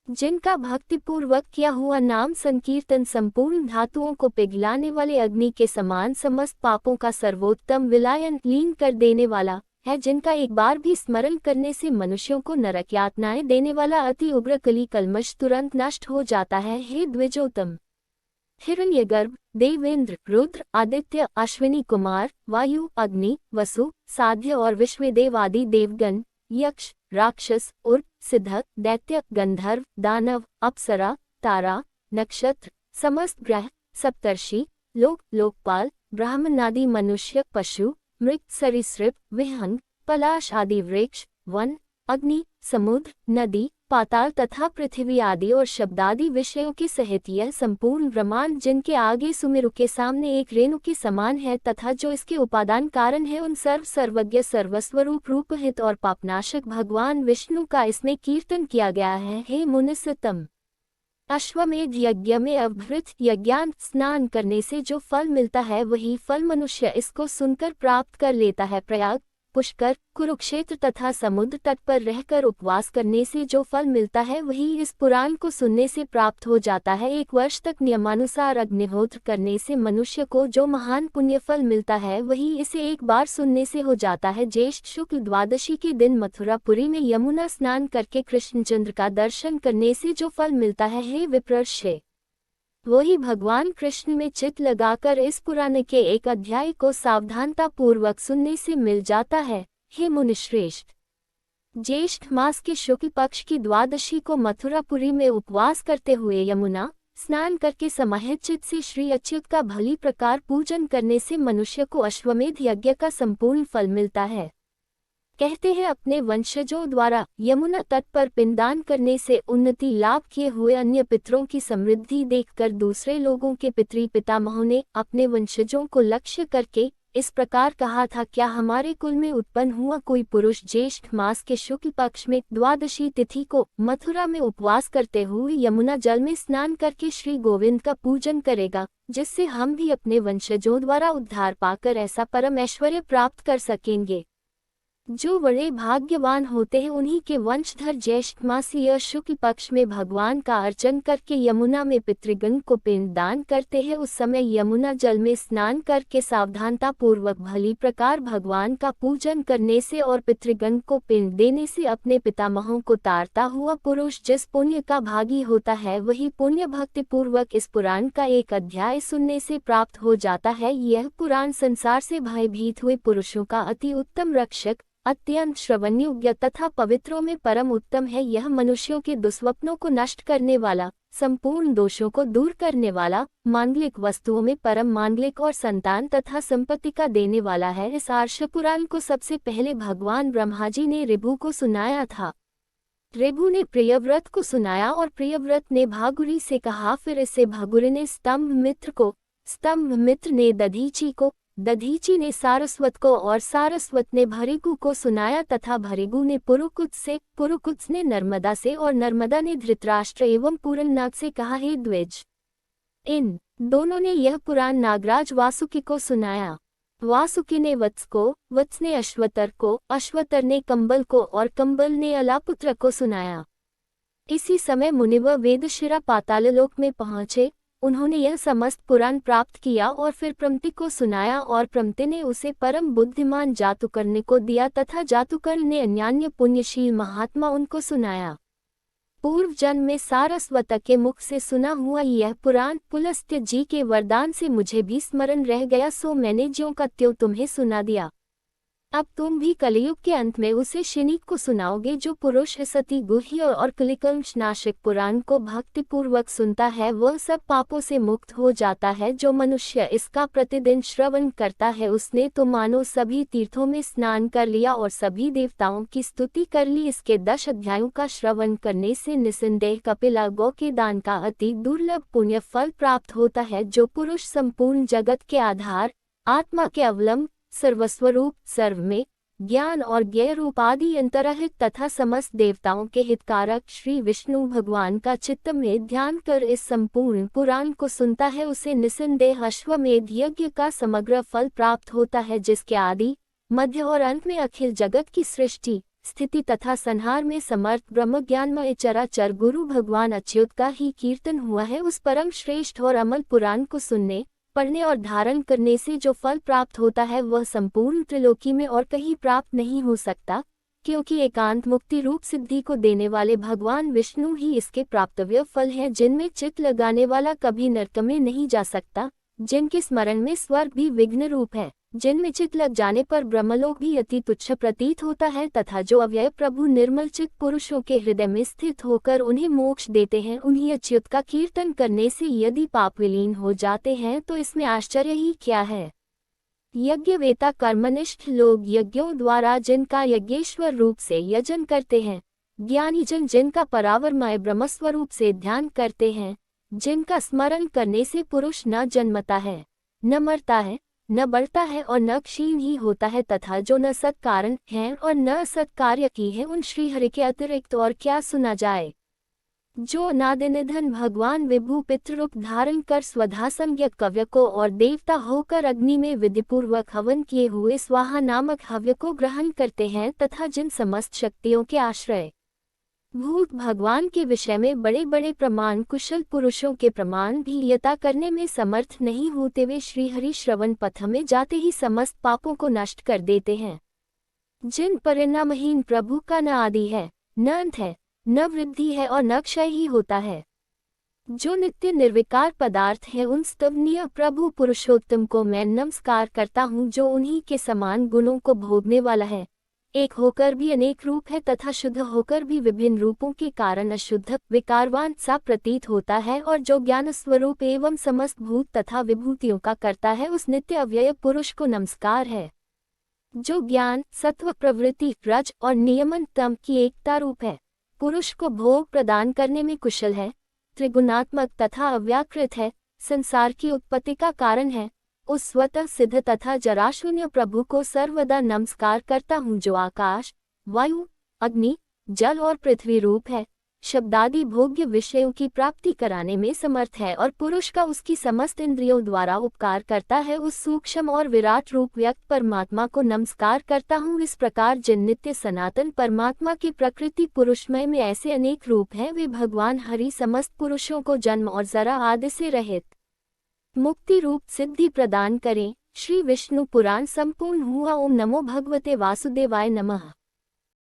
Speaker 1: जिनका भक्तिपूर्वक किया हुआ नाम संकीर्तन संपूर्ण धातुओं को पिघलाने वाले अग्नि के समान समस्त पापों का सर्वोत्तम विलायन लीन कर देने वाला है, जिनका एक बार भी स्मरण करने से मनुष्यों को नरक यातनाएं देने वाला अति उग्र कली कल्मश तुरंत नष्ट हो जाता है। हे द्विजोत्तम, हिरण्यगर्भ, देवेंद्र, रुद्र, आदित्य, अश्विनी कुमार, वायु, अग्नि, वसु, साध्य और विश्वदेव आदि देवगण, यक्ष, राक्षस, उर्व, सिद्धक, दैत्य, गंधर्व, दानव, अप्सरा, तारा, नक्षत्र, समस्त ग्रह, सप्तर्षि, लोक, लोकपाल, ब्राह्मण आदि मनुष्य, पशु, मृग, सरीसृप, विहंग, पलाश आदि वृक्ष, वन, अग्नि, समुद्र, नदी, पाताल तथा पृथ्वी आदि और शब्दादि विषयों के सहित यह संपूर्ण ब्रह्मांड, जिनके आगे सुमेरु के सामने एक रेणु के समान है तथा जो इसके उपादान कारण है, उन सर्वज्ञ सर्वस्वरूप रूपहित और पापनाशक भगवान विष्णु का इसमें कीर्तन किया गया है। हे मुनिसत्तम, अश्वमेध यज्ञ में अवभृत यज्ञांत स्नान करने से जो फल मिलता है, वही फल मनुष्य इसको सुनकर प्राप्त कर लेता है। प्रयाग, पुष्कर, कुरुक्षेत्र तथा समुद्र तट पर रहकर उपवास करने से जो फल मिलता है, वही इस पुराण को सुनने से प्राप्त हो जाता है। 1 वर्ष तक नियमानुसार अग्निहोत्र करने से मनुष्य को जो महान पुण्य फल मिलता है, वही इसे एक बार सुनने से हो जाता है। ज्येष्ठ शुक्ल द्वादशी के दिन मथुरापुरी में यमुना स्नान करके कृष्णचंद्र का दर्शन करने से जो फल मिलता है, हे विप्रर्षे, वही भगवान कृष्ण में चित्त लगाकर इस पुराण के एक अध्याय को सावधानता पूर्वक सुनने से मिल जाता है। हे मुनिश्रेष्ठ, ज्येष्ठ मास के शुक्ल पक्ष की द्वादशी को मथुरापुरी में उपवास करते हुए यमुना स्नान करके समाहित चित्त से श्री अच्युत का भली प्रकार पूजन करने से मनुष्य को अश्वमेध यज्ञ का संपूर्ण फल मिलता है। कहते हैं, अपने वंशजों द्वारा यमुना तट पर पिंडदान करने से उन्नति लाभ किए हुए अन्य पितरों की समृद्धि देखकर दूसरे लोगों के पितामहों ने अपने वंशजों को लक्ष्य करके इस प्रकार कहा था, क्या हमारे कुल में उत्पन्न हुआ कोई पुरुष ज्येष्ठ मास के शुक्ल पक्ष में द्वादशी तिथि को मथुरा में उपवास करते हुए यमुना जल में स्नान करके श्री गोविंद का पूजन करेगा, जिससे हम भी अपने वंशजों द्वारा उद्धार पाकर ऐसा परम ऐश्वर्य प्राप्त कर सकेंगे। जो बड़े भाग्यवान होते हैं, उन्हीं के वंशधर ज्येष्ठ मासीय शुक्ल पक्ष में भगवान का अर्चन करके यमुना में पितृगण को पिंडदान करते हैं। उस समय यमुना जल में स्नान करके सावधानता पूर्वक भली प्रकार भगवान का पूजन करने से और पितृगण को पिंड देने से अपने पितामहों को तारता हुआ पुरुष जिस पुण्य का भागी होता है, वही पुण्य भक्ति पूर्वक इस पुराण का एक अध्याय सुनने से प्राप्त हो जाता है। यह पुराण संसार से भयभीत हुए पुरुषों का अति उत्तम रक्षक, अत्यंत श्रवणयोग्य तथा पवित्रों में परम उत्तम है। यह मनुष्यों के दुस्वप्नों को नष्ट करने वाला, संपूर्ण दोषों को दूर करने वाला, मांगलिक वस्तुओं में परम मांगलिक और संतान तथा संपत्ति का देने वाला है। इस आर्ष पुराण को सबसे पहले भगवान ब्रह्मा जी ने ऋभु को सुनाया था। ऋभु ने प्रियव्रत को सुनाया और प्रियव्रत ने भागुरी से कहा, फिर इसे भागुरी ने स्तंभ मित्र को, स्तंभ मित्र ने दधीची को, दधीची ने सारस्वत को और सारस्वत ने भृगु को सुनाया तथा भृगु ने पुरुकुत्स से, पुरुकुत्स ने नर्मदा से और नर्मदा ने धृतराष्ट्र एवं पूरननाग से कहा। हे द्विज, इन दोनों ने यह पुराण नागराज वासुकी को सुनाया। वासुकी ने वत्स को, वत्स ने अश्वतर को, अश्वतर ने कंबल को और कंबल ने अलापुत्र को सुनाया। इसी समय मुनिवर वेदशिरा पाताललोक में पहुँचे। उन्होंने यह समस्त पुराण प्राप्त किया और फिर प्रमति को सुनाया और प्रमति ने उसे परम बुद्धिमान जातुकर्णी को दिया तथा जातुकर्ण ने अन्यान्य पुण्यशील महात्मा उनको सुनाया। पूर्व जन्म में सारस्वत के मुख से सुना हुआ यह पुराण पुलस्त्य जी के वरदान से मुझे भी स्मरण रह गया, सो मैंने ज्यों का त्यों तुम्हें सुना दिया। अब तुम भी कलयुग के अंत में उसे शनिक को सुनाओगे जो पुरुष इस अति गुह्य और कलिकल्मष नाशक पुराण को भक्तिपूर्वक सुनता है वह सब पापों से मुक्त हो जाता है। जो मनुष्य इसका प्रतिदिन श्रवण करता है उसने तो मानो सभी तीर्थों में स्नान कर लिया और सभी देवताओं की स्तुति कर ली। इसके 10 अध्यायों का श्रवण करने से निस्संदेह कपिला गौ के दान का अति दुर्लभ पुण्य फल प्राप्त होता है। जो पुरुष संपूर्ण जगत के आधार, आत्मा के अवलंब, सर्वस्वरूप, सर्व में ज्ञान और ज्ञेय रूप आदि अंतरहित तथा समस्त देवताओं के हितकारक श्री विष्णु भगवान का चित्त में ध्यान कर इस संपूर्ण पुराण को सुनता है उसे निस्संदेह अश्वमेध यज्ञ का समग्र फल प्राप्त होता है, जिसके आदि, मध्य और अंत में अखिल जगत की सृष्टि, स्थिति तथा संहार में समर्थ ब्रह्म ज्ञानमय चराचर गुरु भगवान अच्युत का ही कीर्तन हुआ है। उस परम श्रेष्ठ और अमल पुराण को सुनने, पढ़ने और धारण करने से जो फल प्राप्त होता है वह संपूर्ण त्रिलोकी में और कहीं प्राप्त नहीं हो सकता, क्योंकि एकांत मुक्ति रूप सिद्धि को देने वाले भगवान विष्णु ही इसके प्राप्तव्य फल हैं, जिनमें चित्त लगाने वाला कभी नरक में नहीं जा सकता, जिनके स्मरण में स्वर्ग भी विघ्न रूप है, जिनमें चित्त लग जाने पर ब्रह्मलोक भी अति तुच्छ प्रतीत होता है, तथा जो अव्यय प्रभु निर्मल चित्त पुरुषों के हृदय में स्थित होकर उन्हें मोक्ष देते हैं, उन्हीं अच्युत का कीर्तन करने से यदि पाप विलीन हो जाते हैं तो इसमें आश्चर्य ही क्या है। यज्ञवेता कर्मनिष्ठ लोग यज्ञों द्वारा जिनका यज्ञेश्वर रूप से यजन करते हैं, ज्ञानी जन जिनका परावरमय ब्रह्मस्वरूप से ध्यान करते हैं, जिनका स्मरण करने से पुरुष न जन्मता है, न मरता है, न बढ़ता है और न क्षीण ही होता है, तथा जो न सत् कारण है और न सत् कार्य की है, उन श्रीहरि के अतिरिक्त और क्या सुना जाए। जो अनादि निधन भगवान विभु पितृरूप धारण कर स्वधा सम्यक कव्य को और देवता होकर अग्नि में विधिपूर्वक हवन किए हुए स्वाहा नामक हव्य को ग्रहण करते हैं, तथा जिन समस्त शक्तियों के आश्रय भूत भगवान के विषय में बड़े बड़े प्रमाण कुशल पुरुषों के प्रमाण भी यथा करने में समर्थ नहीं होते, वे श्रीहरि श्रवण पथ में जाते ही समस्त पापों को नष्ट कर देते हैं। जिन परिणामहीन प्रभु का न आदि है, न अंत है, न वृद्धि है और न क्षय ही होता है, जो नित्य निर्विकार पदार्थ है, उन स्तवनीय प्रभु पुरुषोत्तम को मैं नमस्कार करता हूँ, जो उन्हीं के समान गुणों को भोगने वाला है, एक होकर भी अनेक रूप है तथा शुद्ध होकर भी विभिन्न रूपों के कारण अशुद्ध विकारवान सा प्रतीत होता है, और जो ज्ञान स्वरूप एवं समस्त भूत तथा विभूतियों का करता है, उस नित्य अव्यय पुरुष को नमस्कार है, जो ज्ञान, सत्व, प्रवृत्ति, रज और नियमन तम की एकता रूप है, पुरुष को भोग प्रदान करने में कुशल है, त्रिगुणात्मक तथा अव्याकृत है, संसार की उत्पत्ति का कारण है, उस स्वतः सिद्ध तथा जराशून्य प्रभु को सर्वदा नमस्कार करता हूँ, जो आकाश, वायु, अग्नि, जल और पृथ्वी रूप है, शब्दादि भोग्य विषयों की प्राप्ति कराने में समर्थ है और पुरुष का उसकी समस्त इंद्रियों द्वारा उपकार करता है, उस सूक्ष्म और विराट रूप व्यक्त परमात्मा को नमस्कार करता हूँ। इस प्रकार जिन नित्य सनातन परमात्मा की प्रकृति पुरुषमय में ऐसे अनेक रूप हैं, वे भगवान हरि समस्त पुरुषों को जन्म और जरा आदि से रहित मुक्ति रूप सिद्धि प्रदान करें। श्री विष्णु पुराण संपूर्ण हुआ। ओम नमो भगवते वासुदेवाय नमः।